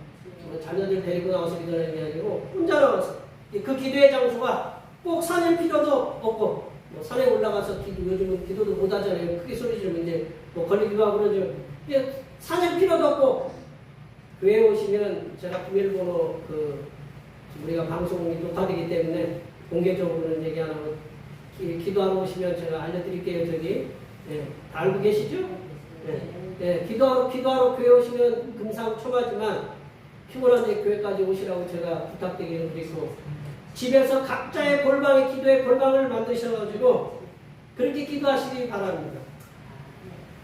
자녀들 데리고 나와서 기도하는 게 아니고 혼자 나와서 그 기도의 장소가 꼭 산일 필요도 없고 산에 올라가서 요즘은 기도도 못 하잖아요. 크게 소리 지르면 이제 걸리기도 하고 그러죠. 산일 필요도 없고 교회에 오시면 제가 비밀번호 우리가 방송이 녹화되기 때문에 공개적으로는 얘기 안 하고 기도하러 오시면 제가 알려드릴게요. 저기 다 알고 계시죠? 기도하러 교회 오시면 금상첨화지만 피곤한데 교회까지 오시라고 제가 부탁드리는 드리고 집에서 각자의 골방에 기도의 골방을 만드셔가지고 그렇게 기도하시기 바랍니다.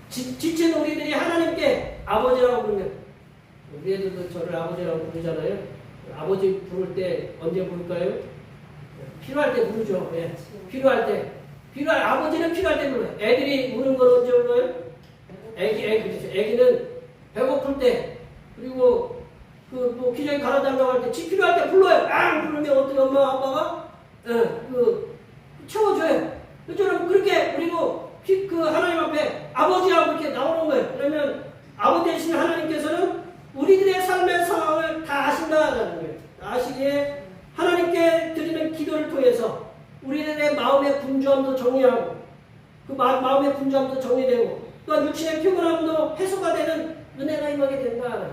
지친 우리들이 하나님께 아버지라고 부르면 우리 애들도 저를 아버지라고 부르잖아요. 아버지 부를 때 언제 부를까요? 필요할 때 부르죠. 필요할 때. 아버지는 필요할 때 불러요. 애들이 우는 건 언제 불러요? 애기는 배고플 때, 그리고 기저귀 갈아달라고 할 때, 지 필요할 때 불러요. 부르면 어떻게 엄마, 아빠가? 채워줘요. 그처럼 그렇게, 그리고 하나님 앞에 아버지라고 이렇게 나오는 거예요. 그러면 아버지 되신 하나님께서는 우리들의 삶의 상황을 다 아신다는 거예요. 아시기에 하나님께 드리는 기도를 통해서 우리들의 마음의 분주함도 정리하고 그 마음의 분주함도 정리되고 또한 육신의 피곤함도 해소가 되는 은혜가 임하게 된다.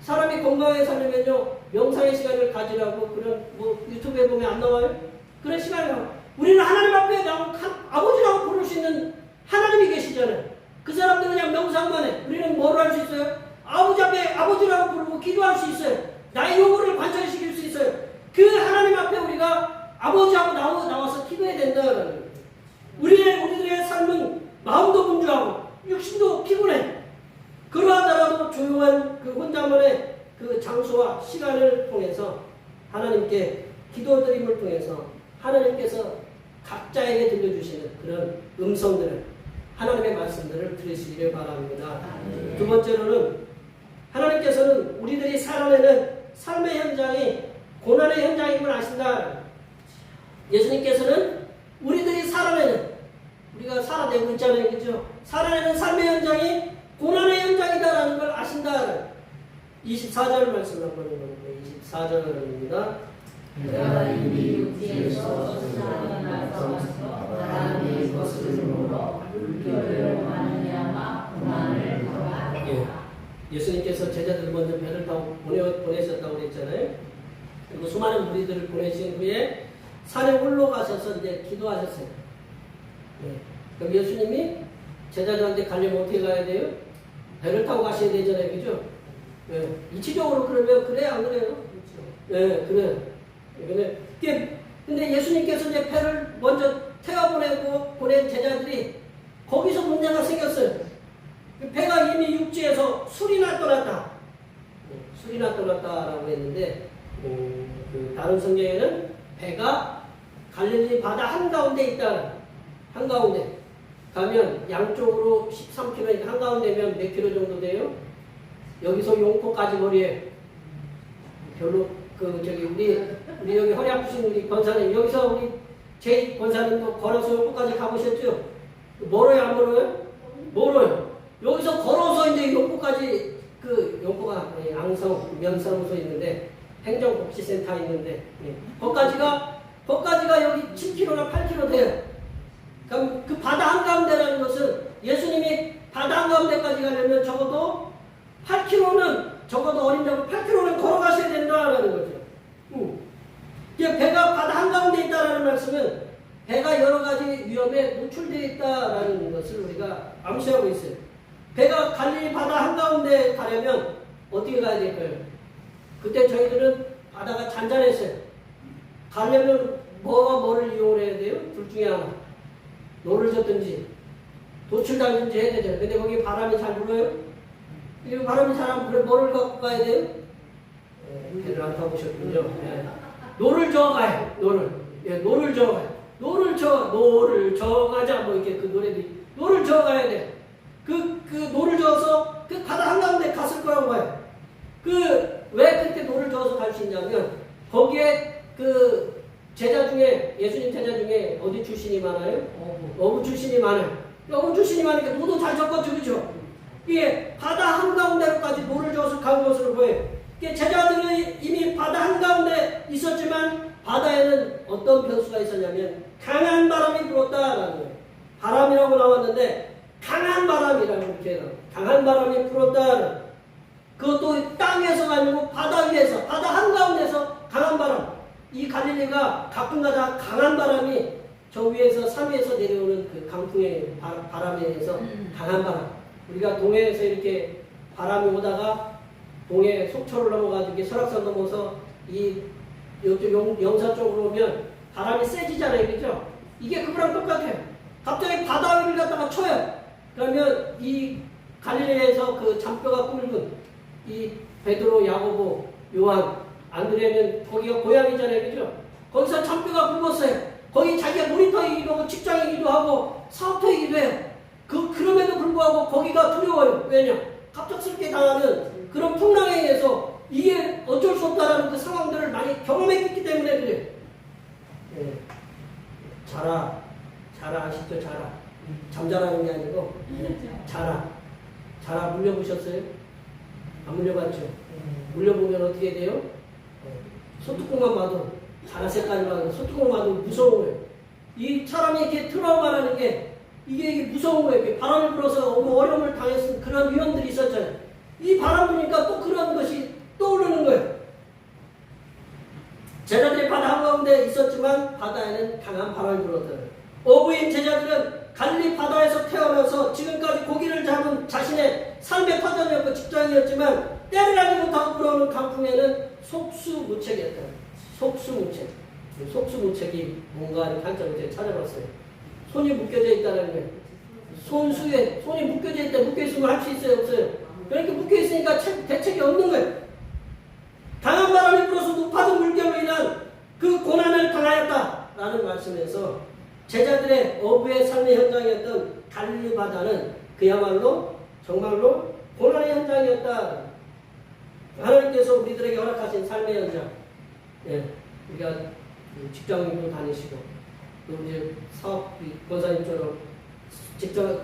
사람이 건강하게 살려면요 명상의 시간을 가지라고 그런 유튜브에 보면 안 나와요? 그런 시간을 가고 우리는 하나님 앞에 나온 아버지라고 부를 수 있는 하나님이 계시잖아요. 그 사람들은 그냥 명상만 해. 우리는 뭘 할 수 있어요? 아버지 앞에 아버지라고 부르고 기도할 수 있어요. 나의 요구를 관찰시킬 수 있어요. 그 하나님 앞에 우리가 아버지하고 나와서 기도해야 된다는 거예요. 우리들의 삶은 마음도 분주하고 육신도 피곤해. 그러하더라도 조용한 그 혼자만의 그 장소와 시간을 통해서 하나님께 기도드림을 통해서 하나님께서 각자에게 들려주시는 그런 음성들을 하나님의 말씀들을 들으시기를 바랍니다. 두 번째로는 하나님께서는 우리들이 살아내는 삶의 현장이 고난의 현장임을 아신다. 예수님께서는 우리들이 살아내는, 우리가 살아내고 있잖아요. 그죠? 살아내는 삶의 현장이 고난의 현장이다라는 걸 아신다. 24절 말씀을 한번 읽어볼게요. 24절입니다. 내가 이미 육지에서 수사하나서 바람이 것을 물어 물결을 하느냐마 고난을 더하라. 예수님께서 제자들 먼저 배를 타고 보내셨다고 그랬잖아요. 그리고 수많은 무리들을 보내신 후에 산에 올라가셔서 이제 기도하셨어요. 그럼 예수님이 제자들한테 가려면 어떻게 가야 돼요? 배를 타고 가셔야 되잖아요. 그죠? 이치적으로 그러면 그래 안 그래요? 그래요. 근데 예수님께서 이제 배를 먼저 태워보내고 보낸 제자들이 거기서 문제가 생겼어요. 배가 이미 육지에서 술이나 떠났다. 술이나 떠났다라고 했는데 그 다른 성경에는 배가 갈릴리 바다 한가운데 있다. 한가운데 가면 양쪽으로 13km, 한가운데면 몇 킬로 정도 돼요? 여기서 용포까지 거리에 별로 우리 여기 허리 아프신 우리 권사님, 여기서 우리 제 권사님도 걸어서 용포까지 가보셨죠? 멀어요 안 멀어요? 멀어요. 여기서 걸어서 이제 용포까지, 용포가 앙성 면사무소 있는데 행정복지센터 있는데 거기까지가 여기 7km나 8km 돼요. 그럼 그 바다 한가운데라는 것은 예수님이 바다 한가운데까지 가려면 적어도 8km는, 적어도 어린다고 8km는 걸어가셔야 된다라는 거죠. 배가 바다 한가운데 있다라는 말씀은 배가 여러 가지 위험에 노출되어 있다라는 것을 우리가 암시하고 있어요. 배가 갈릴리 바다 한가운데 가려면 어떻게 가야 될까요? 그때 저희들은 바다가 잔잔했어요. 가려면 뭐를 이용을 해야 돼요? 둘 중에 하나. 노를 젓든지 도출당든지 해야 되잖아요. 근데 거기 바람이 잘 불어요? 그리고 바람이 잘 안 불어요. 뭐를 갖고 가야 돼요? 배를 안 타보셨군요. 노를 저어가요. 노를 저어가요. 노를 저어가자. 뭐 이렇게 그 노래도 노를 저어가야 돼. 그 노를 저어서 그 바다 한가운데 갔을 거라고 봐요. 왜 그렇게 노를 저어서 갈 수 있냐면 거기에 제자 중에, 예수님 제자 중에 어디 출신이 많아요? 어부 출신이 많아요. 어부 출신이 많으니까 노도 잘 젓었죠. 그죠? 이게 바다 한가운데로까지 노를 저어서 간 것으로 보여요. 제자들은 이미 바다 한가운데 있었지만 바다에는 어떤 변수가 있었냐면 강한 바람이 불었다라는 거예요. 바람이라고 나왔는데 강한 바람이라고 이렇게 해요. 강한 바람이 불었다. 그것도 땅에서가 아니고 바다 위에서, 바다 한가운데서 강한 바람. 이 갈릴리가 가끔가다 강한 바람이 저 위에서 산 위에서 내려오는 그 강풍의 바람에 의해서 강한 바람. 우리가 동해에서 이렇게 바람이 오다가 동해 속초를 넘어가지고 설악산 넘어서 이쪽 영산 쪽으로 오면 바람이 세지잖아요. 그죠? 이게 그거랑 똑같아요. 갑자기 바다 위를 갖다가 쳐요. 그러면 이 갈릴리에서 그 잔뼈가 굵은 이 베드로, 야고보, 요한, 안드레는 거기가 고향이잖아요. 그죠? 거기서 잔뼈가 굵었어요. 거기 자기가 놀이터이기도 하고 직장이기도 하고 사업터이기도 해요. 그럼에도 불구하고 거기가 두려워요. 왜냐? 갑작스럽게 당하는 그런 풍랑에 의해서 이게 어쩔 수 없다라는 그 상황들을 많이 경험했기 때문에 그래요. 자라 아시죠? 자라. 잠자라는 게 아니고 자라 물려보셨어요? 안 물려봤죠? 물려보면 어떻게 돼요? 소뚜껑만 봐도 자라 색깔이 봐도 소뚜껑 봐도 무서워요. 이 사람이 이렇게 트라우마라는 게 이게 무서운 거예요. 바람을 불어서 어려움을 당했은 그런 위험들이 있었잖아요. 이 바람 부니까 또 그런 것이 떠오르는 거예요. 제자들이 바다 한가운데 있었지만 바다에는 강한 바람이 불었잖아요. 어부인 제자들은 갈릴리 바다에서 태어나서 지금까지 고기를 잡은 자신의 삶의 터전이었고 직장이었지만 때를 알지 못하고 불어오는 강풍에는 속수무책이었다. 속수무책이 뭔가 이렇게 한자로 제가 찾아봤어요. 손이 묶여져 있다는 거예요. 손수에 손이 묶여져 있다. 묶여있으면 할 수 있어요? 없어요? 그러니까 묶여있으니까 대책이 없는 거예요. 강한 바람이 불어서 높아진 물결로 인한 그 고난을 당하였다라는 말씀에서 제자들의 어부의 삶의 현장이었던 갈릴리 바다는 그야말로 정말로 고난의 현장이었다. 하나님께서 우리들에게 허락하신 삶의 현장. 예, 우리가 직장도 다니시고 또 이제 사업 권사님처럼 직장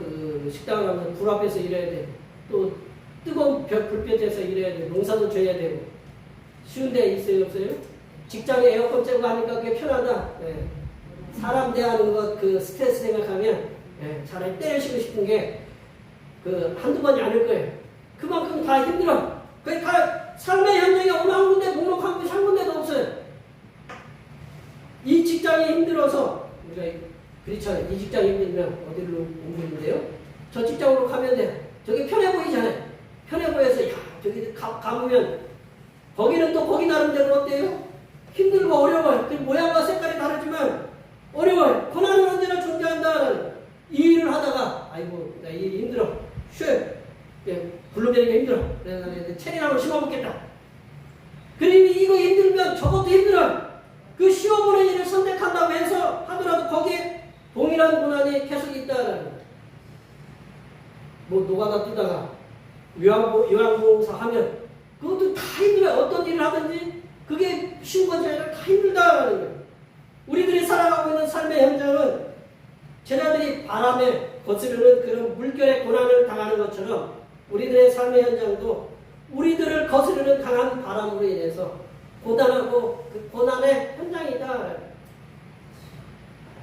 식당을 가면 불 앞에서 일해야 되고 또 뜨거운 불볕에서 일해야 되고 농사도 져야 되고 쉬운 데 있어요 없어요? 직장에 에어컨 쬐고 하니까 그게 편하다. 예. 사람 대하는 것 그 스트레스 생각하면 예, 차라리 때리시고 싶은 게 한두 번이 아닐 거예요. 그만큼 다 힘들어. 그게 다 삶의 현장에 어느 한 군데 목록한 곳이 한 군데도 없어요. 이 직장이 힘들어서 우리가 그렇잖아요. 이 직장이 힘들면 어디로 옮기는데요? 저 직장으로 가면 돼. 저기 편해 보이잖아요. 편해 보여서 야 저기 가보면 거기는 또 거기 나름대로 어때요? 힘들고 어려워요. 그 모양과 색깔이 다르지만 어려워요. 고난은 언제나 존재한다. 이 일을 하다가 아이고 나 이 일이 힘들어. 쉬어요. 블루베리가 힘들어. 그래서 체리나무 심어먹겠다. 그리고 이거 힘들면 저것도 힘들어. 그 쉬어보는 일을 선택한다고 해서 하더라도 거기에 동일한 고난이 계속 있다는 거예요. 뭐 노가다 뛰다가 요양봉사 하면 그것도 다 힘들어요. 어떤 일을 하든지 그게 쉬운 것이 아니라 다 힘들다는 거예요. 우리들이 살아가고 있는 삶의 현장은 제자들이 바람에 거스르는 그런 물결의 고난을 당하는 것처럼 우리들의 삶의 현장도 우리들을 거스르는 강한 바람으로 인해서 고단하고 그 고난의 현장이다.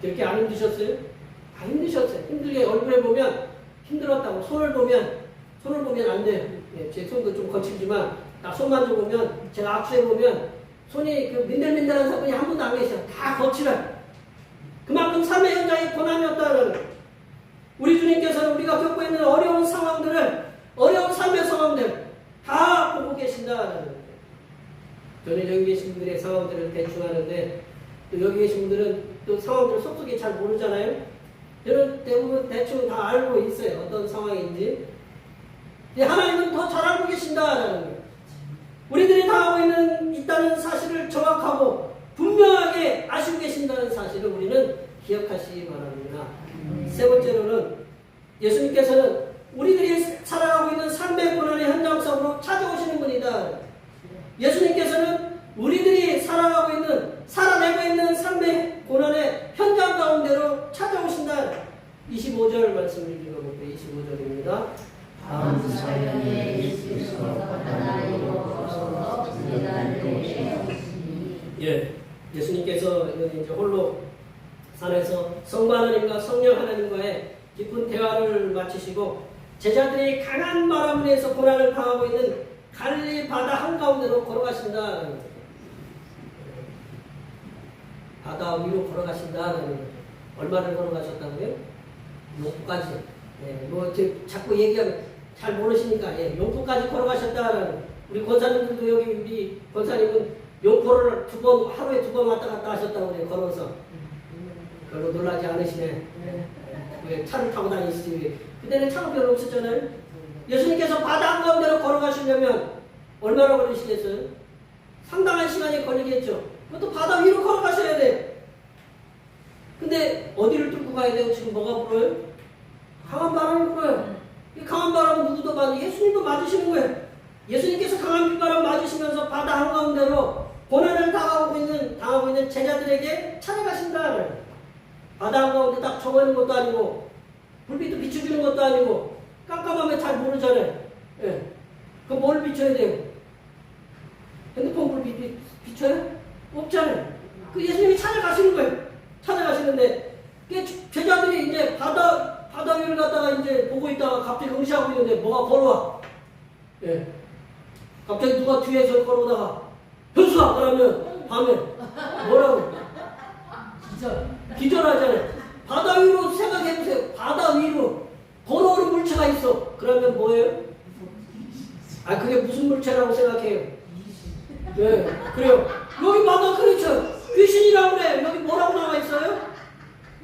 그렇게 안 힘드셨어요? 다 힘드셨어요. 힘들게 얼굴에 보면 힘들었다고 손을 보면 안 돼요. 예, 제 손도 좀 거칠지만 딱 손만 줘보면 제가 악수해 보면 손이 그 민들민들한 사람이 한 분도 안 계셔요. 다 거칠어요. 그만큼 삶의 현장이 고난이었다는 거예요. 우리 주님께서는 우리가 겪고 있는 어려운 상황들을 어려운 삶의 상황들 다 보고 계신다는 거예요. 저는 여기 계신 분들의 상황들을 대충 하는데 또 여기 계신 분들은 또 상황들을 속속이 잘 모르잖아요. 저는 대부분 대충 다 알고 있어요. 어떤 상황인지. 하나님은 더 잘 알고 계신다는 거예요. 우리들이 당하고 있다는 사실을 정확하고 분명하게 아시고 계신다는 사실을 우리는 기억하시기 바랍니다. 세 번째로는 예수님께서는 우리들이 살아가고 있는 삶의 고난의 현장 속으로 찾아오시는 분이다. 예수님께서는 우리들이 살아내고 있는 삶의 고난의 현장 가운데로 찾아오신다. 25절 말씀을 읽어볼게요. 25절입니다. 다음 사연에 예수께서 바다로 걸어서 제자들에게 오시니 예, 예수님께서 이제 홀로 산에서 성부 하나님과 성령 하나님과의 깊은 대화를 마치시고 제자들이 강한 바람을 해서 고난을 당하고 있는 갈릴리 바다 한가운데로 걸어가신다. 바다 위로 걸어가신다는 거죠. 얼마를 걸어가셨다고요? 용포까지. 예, 뭐 자꾸 얘기하면 잘 모르시니까 용포까지 걸어가셨다는. 우리 권사님들도 여기 우리 권사님은 용포를 하루에 두 번 왔다 갔다 하셨다고 그래요. 걸어서. 별로 놀라지 않으시네. 왜 차를 타고 다니시지? 그때는 차가 별로 없었잖아요. 예수님께서 바다 한가운데로 걸어가시려면 얼마나 걸리시겠어요? 상당한 시간이 걸리겠죠. 그것도 바다 위로 걸어가셔야 돼. 근데 어디를 뚫고 가야 돼요? 지금 뭐가 불어요? 강한 바람이 불어요. 이 강한 바람은 누구도 맞고 예수님도 맞으시는 거예요. 예수님께서 강한 바람 맞으시면서 바다 한가운데로 고난을 당하고 있는 제자들에게 찾아가신다. 바다 한가운데 딱 적어있는 것도 아니고 불빛도 비춰주는 것도 아니고 깜깜하면 잘 모르잖아요. 예. 그럼 뭘 비춰야 돼요? 핸드폰 불빛 비춰요? 없잖아요. 그 예수님이 찾아가시는 거예요. 찾아가시는데 제자들이 이제 바다 위를 갖다가 이제 보고 있다가 갑자기 응시하고 있는데 뭐가 걸어와. 예. 갑자기 누가 뒤에서 걸어오다가 현수아 그러면 밤에 뭐라고? 기절하잖아요. 바다 위로 생각해보세요. 바다 위로 걸어오는 물체가 있어. 그러면 뭐예요? 그게 무슨 물체라고 생각해요? 네, 그래요. 여기 바다 그렇죠. 귀신이라고 그래. 여기 뭐라고 나와 있어요?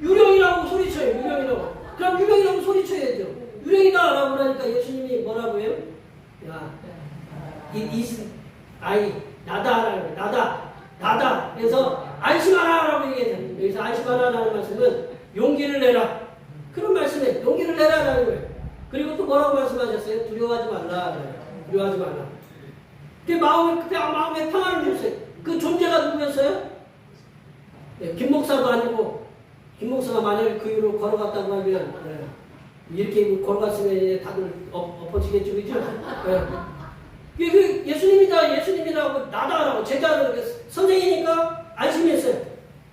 유령이라고 소리쳐요. 유령이라고. 그럼 유령이라고 소리쳐야죠. 유령이다라고 그러니까 예수님이 뭐라고 해요? 야, 나다. 그래서 안심하라라고 얘기해요. 여기서 안심하라라는 말씀은 그런 말씀에 용기를 내라라는 거예요. 그리고 또 뭐라고 말씀하셨어요? 두려워하지 말라. 두려워하지 말라. 그 마음에 평안을 주세요. 그 존재가 누구였어요? 네, 김 목사도 아니고, 김 목사가 만약에 그 위로 걸어갔다고 하면, 네, 이렇게 걸어갔으면 다들 엎어지겠죠, 그죠? 네. 그 예수님이라고 나다라고 제자라고 선생이니까 안심했어요.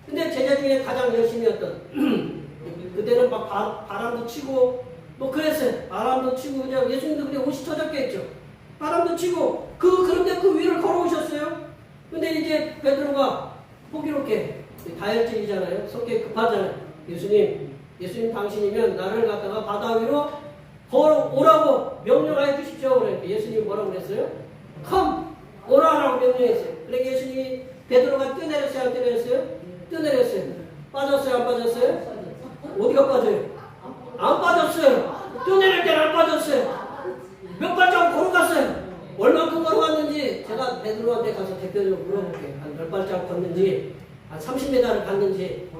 근데 제자 중에 가장 열심히 했던 그때는 막 바람도 치고 뭐 그랬어요. 바람도 치고 그냥 예수님도 그냥 옷이 터졌겠죠. 바람도 치고 그런데 그 위를 걸어오셨어요. 근데 이제 베드로가 호기롭게 다혈질이잖아요. 성격이 급하잖아요. 예수님 당신이면 나를 갖다가 바다 위로 걸어오라고 명령하여 주십시오. 그러니까 예수님이 뭐라고 그랬어요? Come! 오라라고 명령했어요. 그러니까 예수님이 베드로가 뛰어내렸어요? 안 뛰어내렸어요? 뛰어내렸어요. 빠졌어요? 안 빠졌어요? 어디가 빠져요? 안 빠졌어요. 뛰어내릴 때는 안 빠졌어요. 몇 발자국 걸어갔어요. 얼만큼 걸어갔는지 제가 베드로한테 가서 대표적으로 물어볼게요. 한 몇 발자국 걷는지, 한 30m를 갔는지.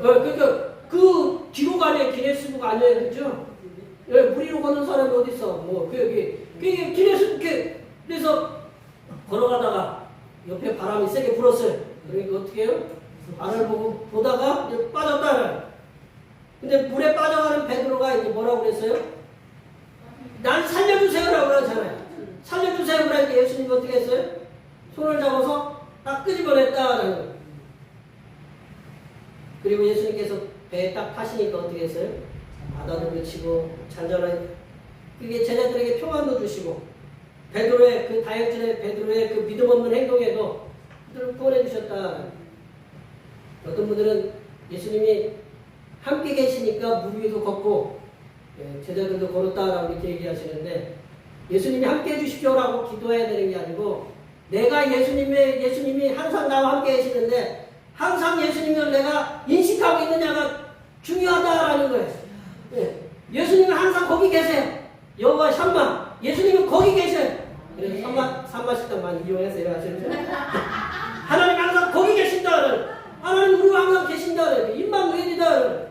그러니까 그 기록안에 기네스북 아니에요, 그죠? 무리로 걷는 사람이 어디 있어? 뭐 그게 기네스북 그래서 걸어가다가 옆에 바람이 세게 불었어요. 그러니까 어떻게 해요? 바람을 보다가 빠졌다. 근데 물에 빠져가는 베드로가 이제 뭐라고 그랬어요? 난 살려주세요라고 그러잖아요. 살려주세요 그러니까 예수님이 어떻게 했어요? 손을 잡아서 딱 끄집어냈다라는 거예요. 그리고 예수님께서 배에 딱 타시니까 어떻게 했어요? 바다도 그치고 잔잔하게 그게 제자들에게 평안도 주시고 베드로의 그 다혈질의 베드로의 그 믿음 없는 행동에도 그들을 구원해 주셨다. 어떤 분들은 예수님이 함께 계시니까 물 위도 걷고 제자들도 걸었다라고 이렇게 얘기하시는데 예수님이 함께 해주십시오라고 기도해야 되는 게 아니고 내가 예수님이 항상 나와 함께 계시는데 항상 예수님을 내가 인식하고 있느냐가 중요하다라는 거예요. 예수님은 항상 거기 계세요. 여호와 샴마 예수님은 거기 계셔요. 그래서 산마식당 많이 이용해서 하시는데 하나님 항상 거기 계신다는 하나님 우리와 항상 계신다는 임마누엘이다.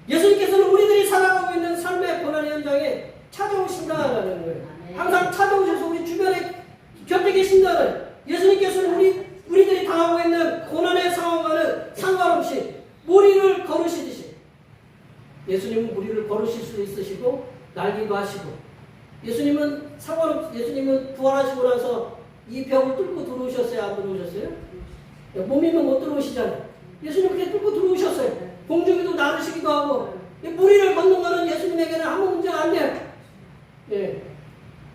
예수님께서는 우리들이 살아가고 있는 삶의 고난 현장에 찾아오신다는 거예요. 항상 찾아오셔서 우리 주변에 곁에 계신다는 예수님께서는 우리들이 당하고 있는 고난의 상황과는 상관없이 무리를 걸으시듯이 예수님은 무리를 걸으실 수도 있으시고 날기도 하시고 예수님은 예수님은 부활하시고 나서 이 벽을 뚫고 들어오셨어요? 안 들어오셨어요? 몸이면 못 들어오시잖아요. 예수님 그렇게 뚫고 들어오셨어요. 공중에도 나르시기도 하고 무리를 걷는 거는 예수님에게는 아무 문제가 안 돼요. 예.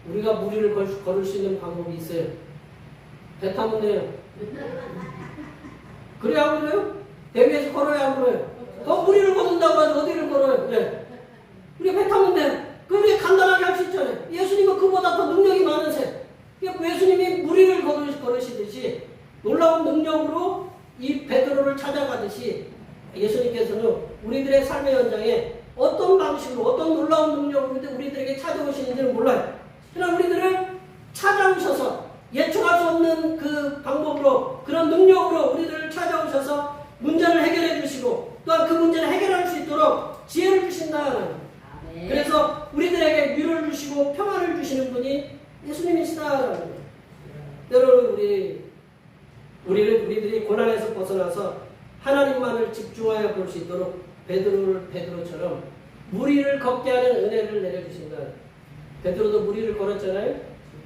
우리가 무리를 걸을 수 있는 방법이 있어요. 배 타면 돼요. 그래야 안 그래요? 배 위에서 걸어야 안 그래요? 무리를 걷는다고 하지 어디를 걸어요? 네. 우리가 배 타면 돼요. 그럼 우리가 간단하게 할 수 있잖아요. 예수님은 그보다 더 능력이 많으세요. 예수님이 무리를 걸으시듯이 놀라운 능력으로 이 베드로를 찾아가듯이 예수님께서는 우리들의 삶의 현장에 어떤 방식으로 어떤 놀라운 능력으로 우리들에게 찾아오시는지는 몰라요. 그러나 우리들을 찾아오셔서 예측할 수 없는 그 방법으로 그런 능력으로 우리들을 찾아오셔서 문제를 해결해 주시고 또한 그 문제를 해결할 수 있도록 지혜를 주신다. 그래서 우리들에게 위로를 주시고 평안을 주시는 분이 예수님이시다. 때로는 우리들이 고난에서 벗어나서 하나님만을 집중하여 볼 수 있도록 베드로처럼 무리를 걷게 하는 은혜를 내려주신다. 베드로도 무리를 걸었잖아요.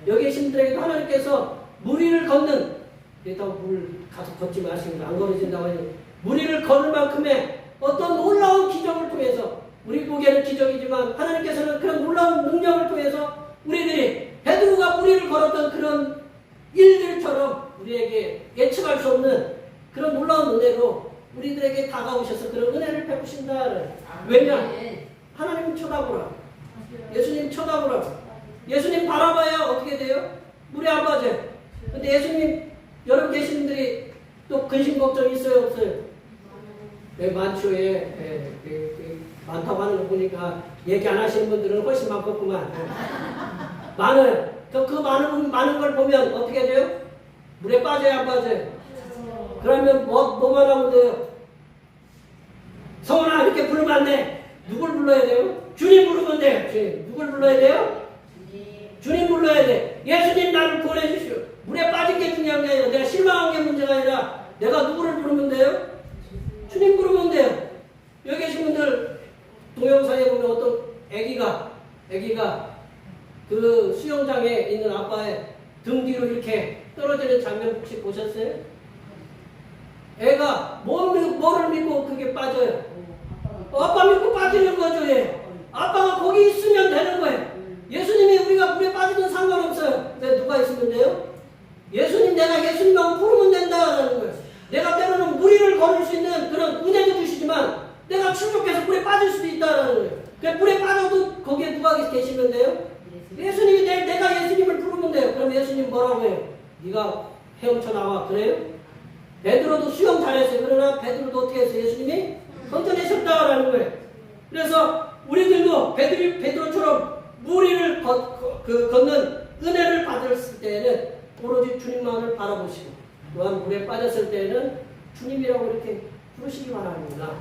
여기 계신 분들에게도 하나님께서 무리를 걷는 그렇다고 물 가서 걷지 마시고 안 걸어진다고 하니 무리를 걸을 만큼의 어떤 놀라운 기적을 통해서 우리 보기에는 기적이지만 하나님께서는 그런 놀라운 능력을 통해서 우리들이 베드로가 무리를 걸었던 그런 일들처럼 우리에게 예측할 수 없는 그런 놀라운 은혜로 우리들에게 다가오셔서 그런 은혜를 베푸신다. 왜냐? 하나님 쳐다보라. 예수님 쳐다보라. 예수님 바라봐야 어떻게 돼요? 물에 안 빠져요. 근데 예수님 여러분 계신 분들이 또 근심 걱정이 있어요? 없어요? 많죠. 많다고 하는 거 보니까 얘기 안 하시는 분들은 훨씬 많겠구만. 많아요. 그 많은 걸 보면 어떻게 돼요? 물에 빠져야 안 빠져요? 그러면 뭐만 하면 돼요? 성원아 이렇게 부르면 안 돼. 누굴 불러야 돼요? 주님 부르면 돼요. 주님. 누굴 불러야 돼요? 주님 불러야 돼. 예수님 나를 구원해 주시오. 물에 빠진 게 중요한 게 아니라 내가 실망한 게 문제가 아니라 내가 누구를 부르면 돼요? 주님 부르면 돼요. 여기 계신 분들 동영상에 보면 어떤 아기가 그 수영장에 있는 아빠의 등 뒤로 이렇게 떨어지는 장면 혹시 보셨어요? 애가 뭐를 믿고 그게 빠져요? 아빠 믿고 빠지는 거죠. 얘. 아빠가 거기 있으면 되는 거예요. 예수님이 우리가 물에 빠지든 상관없어요. 왜 누가 있으면 돼요? 예수님, 내가 예수님하고 부르면 된다는 거예요. 내가 때로는 무리를 걸을 수 있는 그런 은혜도 주시지만 내가 충족해서 물에 빠질 수도 있다는 거예요. 그러니까 물에 빠져도 거기에 누가 계시면 돼요? 예수님이 내가 예수님을 부르면 돼요. 그럼 예수님 뭐라고 해요? 네가 헤엄쳐 나와. 그래요? 베드로도 수영 잘했어요. 그러나 베드로도 어떻게 했어요? 예수님이 건져내셨다라는 거예요. 그래서 우리들도 베드로처럼 무리를 걷는 은혜를 받았을 때에는 오로지 주님만을 바라보시고 또한 물에 빠졌을 때에는 주님이라고 이렇게 부르시기 바랍니다.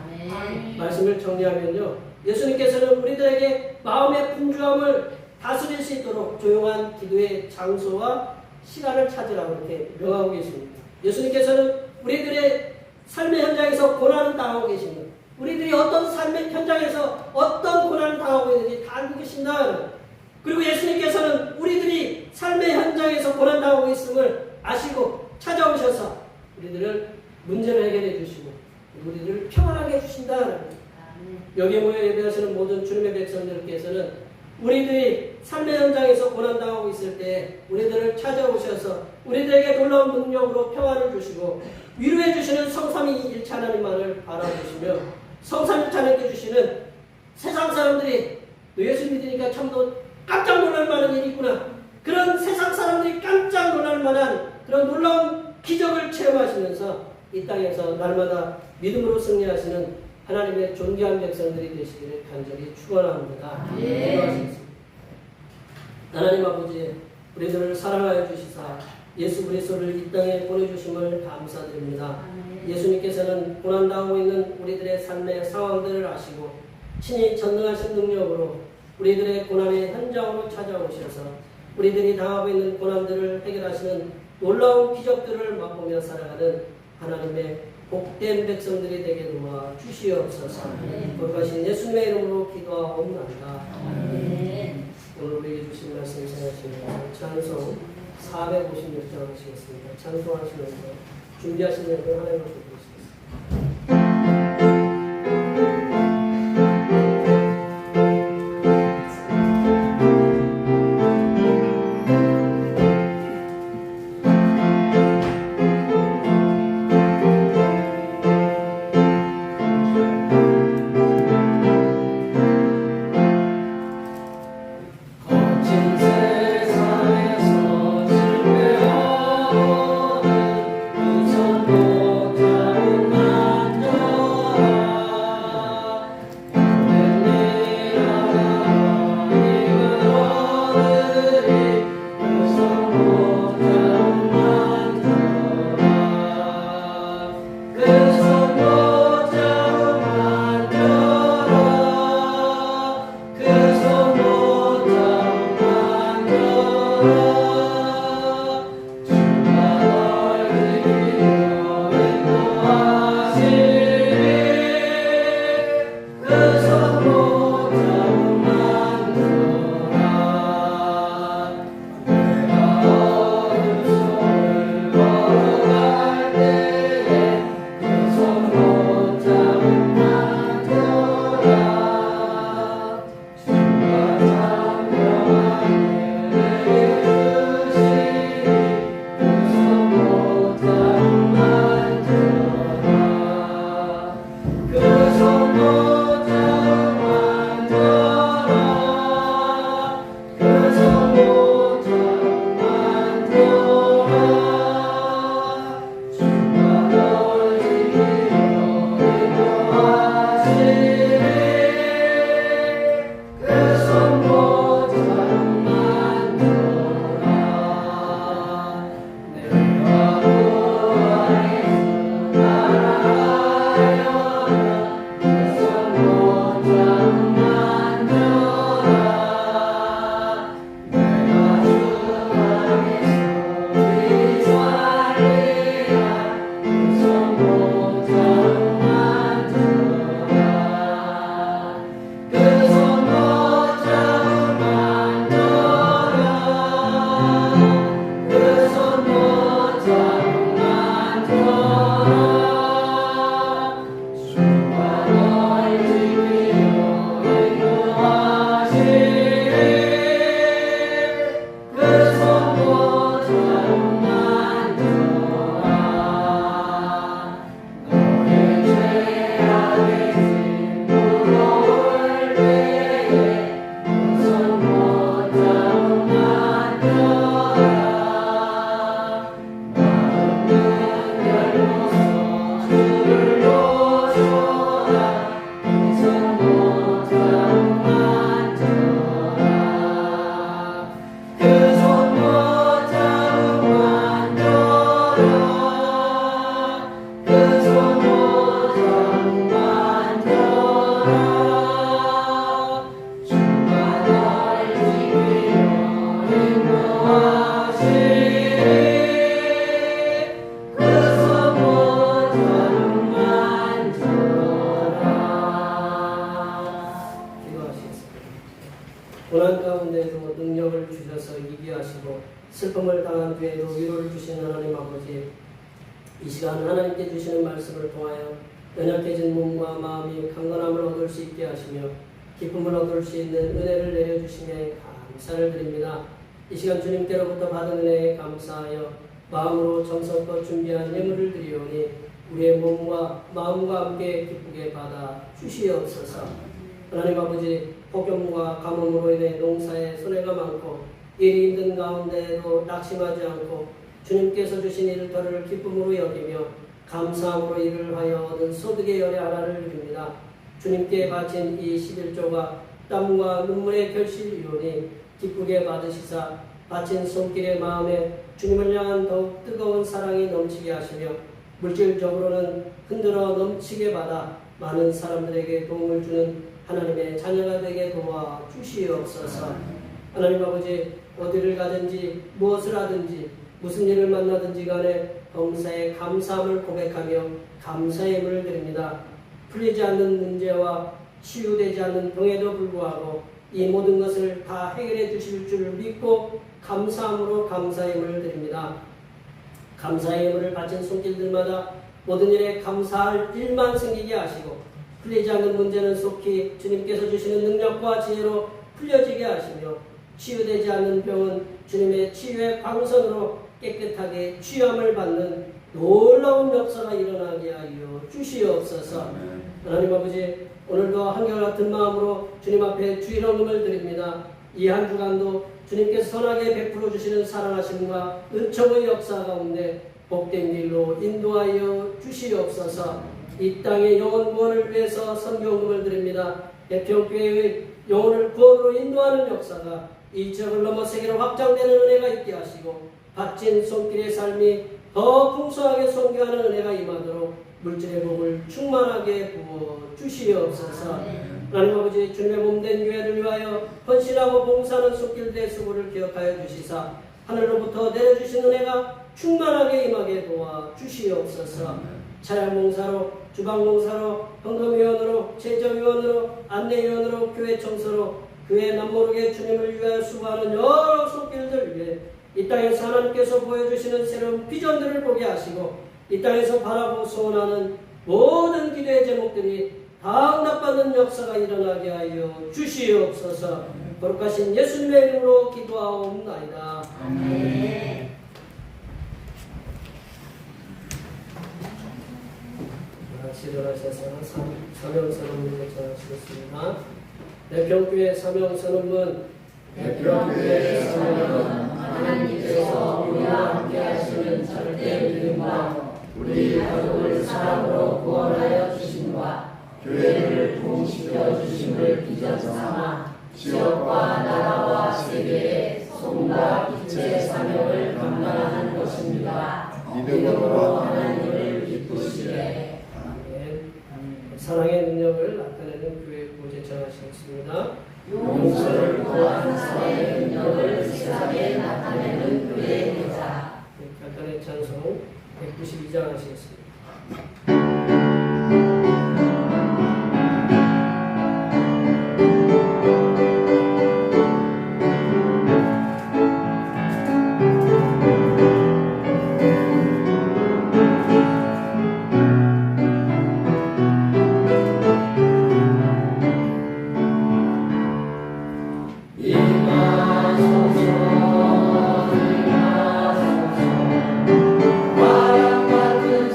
말씀을 정리하면요. 예수님께서는 우리들에게 마음의 분주함을 다스릴 수 있도록 조용한 기도의 장소와 시간을 찾으라고 이렇게 명하고 계십니다. 예수님께서는 우리들의 삶의 현장에서 고난을 당하고 계십니다. 우리들이 어떤 삶의 현장에서 어떤 고난을 당하고 있는지 다 알고 계신다. 그리고 예수님께서는 우리들이 삶의 현장에서 고난 당하고 있음을 아시고 찾아오셔서 우리들을 문제를 해결해 주시고 우리들을 평안하게 해주신다. 여기에 모여 예배하시는 모든 주님의 백성들께서는 우리들이 삶의 현장에서 고난당하고 있을 때 우리들을 찾아오셔서 우리들에게 놀라운 능력으로 평안을 주시고 위로해 주시는 성삼위일체 하나님만을 바라보시며 성삼일체하나님께 주시는 세상 사람들이 너 예수 믿으니까 참 너 깜짝 놀랄 만한 일이 있구나. 그런 세상 사람들이 깜짝 놀랄 만한 그런 놀라운 기적을 체험하시면서 이 땅에서 날마다 믿음으로 승리하시는 하나님의 존귀한 백성들이 되시기를 간절히 축원합니다. 기도하시겠습니다. 하나님 아버지, 우리들을 사랑하여 주시사 예수 그리스도를 이 땅에 보내주심을 감사드립니다. 예수님께서는 고난당하고 있는 우리들의 삶의 상황들을 아시고 친히 전능하신 능력으로 우리들의 고난의 현장으로 찾아오셔서 우리들이 당하고 있는 고난들을 해결하시는 놀라운 기적들을 맛보며 살아가는 하나님의 복된 백성들이 되게 도와 주시옵소서. 거룩하신 예수님의 이름으로 기도하옵나이다. 오늘 우리에게 주신 말씀 생각하시면서 찬송 456장 하시겠습니다. 찬송하시면서 준비하신 여러분 하나님을 부르시겠습니다. 그 손목 잡은 나 고난 가운데도 능력을 주셔서 이기게 하시고 슬픔을 당한 뒤에도 위로를 주시는 하나님 아버지, 이 시간 하나님께 주시는 말씀을 통하여 연약해진 몸과 마음이 강건함을 얻을 수 있게 하시며 기쁨을 얻을 수 있는 은혜를 내려주시며 감사를 드립니다. 이 시간 주님께로부터 받은 은혜에 감사하여 마음으로 정성껏 준비한 예물을 드리오니 우리의 몸과 마음과 함께 기쁘게 받아 주시옵소서. 하나님 아버지, 폭염과 가뭄으로 인해 농사에 손해가 많고 일이 힘든 가운데에도 낙심하지 않고 주님께서 주신 일터를 기쁨으로 여기며 감사함으로 일을 하여 얻은 소득의 열의 하나를 드립니다. 주님께 바친 이 11조가 땀과 눈물의 결실이오니 기쁘게 받으시사 바친 손길의 마음에 주님을 향한 더욱 뜨거운 사랑이 넘치게 하시며 물질적으로는 흔들어 넘치게 받아 많은 사람들에게 도움을 주는 하나님의 자녀가 되게 도와 주시옵소서. 하나님 아버지, 어디를 가든지 무엇을 하든지 무슨 일을 만나든지 간에 범사에 감사함을 고백하며 감사의 예물을 드립니다. 풀리지 않는 문제와 치유되지 않는 병에도 불구하고 이 모든 것을 다 해결해 주실 줄 믿고 감사함으로 감사의 예물을 드립니다. 감사의 예물을 바친 손길들마다 모든 일에 감사할 일만 생기게 하시고 풀리지 않는 문제는 속히 주님께서 주시는 능력과 지혜로 풀려지게 하시며 치유되지 않는 병은 주님의 치유의 광선으로 깨끗하게 치유함을 받는 놀라운 역사가 일어나게 하여 주시옵소서. 하나님 아버지, 오늘도 한결같은 마음으로 주님 앞에 주일 헌금을 드립니다. 이 한 주간도 주님께서 선하게 베풀어 주시는 사랑하심과 은총의 역사 가운데 복된 길로 인도하여 주시옵소서. 이 땅의 영혼 구원을 위해서 선교헌금을 드립니다. 대평교회의 영혼을 구원으로 인도하는 역사가 이 지역을 넘어 세계로 확장되는 은혜가 있게 하시고 바친 손길의 삶이 더 풍성하게 선교하는 은혜가 임하도록 물질의 복을 충만하게 부어 주시옵소서. 하나님 아버지, 주님의 몸된 교회를 위하여 헌신하고 봉사하는 손길들의 수고를 기억하여 주시사 하늘로부터 내려주신 은혜가 충만하게 임하게 도와 주시옵소서. 차량봉사로, 주방봉사로, 헌금위원으로, 제정위원으로, 안내위원으로, 교회 청소로, 교회 남모르게 주님을 위하여 수고하는 여러 손길들 위해 이 땅에서 하나님께서 보여주시는 새로운 비전들을 보게 하시고 이 땅에서 바라고 소원하는 모든 기도의 제목들이 다 응답받는 역사가 일어나게 하여 주시옵소서. 거룩하신 예수님의 이름으로 기도하옵나이다. 아멘. 시도하셔서 사명선언문을 전하시겠습니다. 대평교회 사명선언문. 대평교회 사명은 하나님께서 우리와 함께 하시는 절대 믿음과 우리 가족을 사랑으로 구원하여 주심과 교회를 부흥시켜 주심을 비전 삼아 지역과 나라와 세계에 소금과 빛의 사명을 감당하는 것입니다. 믿음으로 하나님을 기쁘시게. 사랑의 능력을 나타내는 교회 보제 전하시겠습니다. 용서를 통한 사랑의 능력을 세상에 나타내는 교회의 보자. 간단한 찬송 192장 하시겠습니다. 바람 같은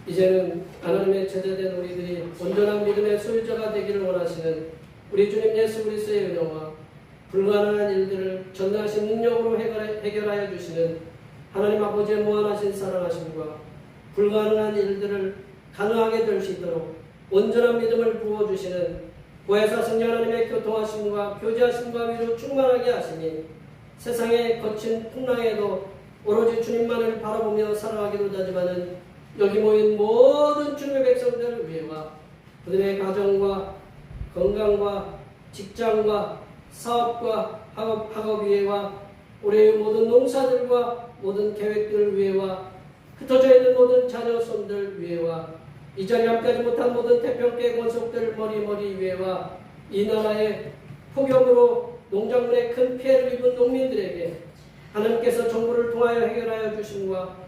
이제는 하나님의 제자된 우리들이 온전한 믿음의 소유자가 되기를 원하시는 우리 주님 예수 그리스도의 은혜와 불가능한 일들을 전능하신 능력으로 해결하여 주시는 하나님 아버지의 무한하신 사랑하심과 불가능한 일들을 가능하게 될 수 있도록 온전한 믿음을 부어주시는 보혜사 성령 하나님의 교통하심과 교제하심과 위로 충만하게 하시니 세상의 거친 풍랑에도 오로지 주님만을 바라보며 살아가기로 다짐하는 여기 모인 모든 주님의 백성들을 위해와 그들의 가정과 건강과 직장과 사업과 학업 위해와 우리의 모든 농사들과 모든 계획들을 위해와 흩어져 있는 모든 자녀 손들 위해와 이 자리에 함께하지 못한 모든 태평계 권속들 머리 위해와 이 나라의 폭염으로 농작물에 큰 피해를 입은 농민들에게 하나님께서 정부를 통하여 해결하여 주심과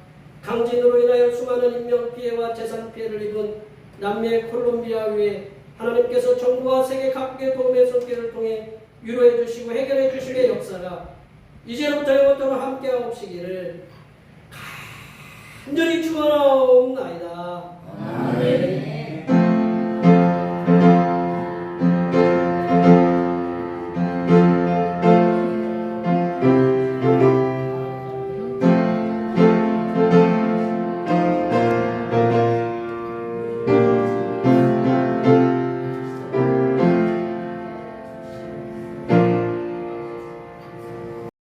강진으로 인하여 수많은 인명 피해와 재산 피해를 입은 남미 콜롬비아 위에 하나님께서 정부와 세계 각국의 도움의 손길을 통해 위로해 주시고 해결해 주심의 역사가 이제부터 영원토록 함께하옵시기를 간절히 축원하옵나이다.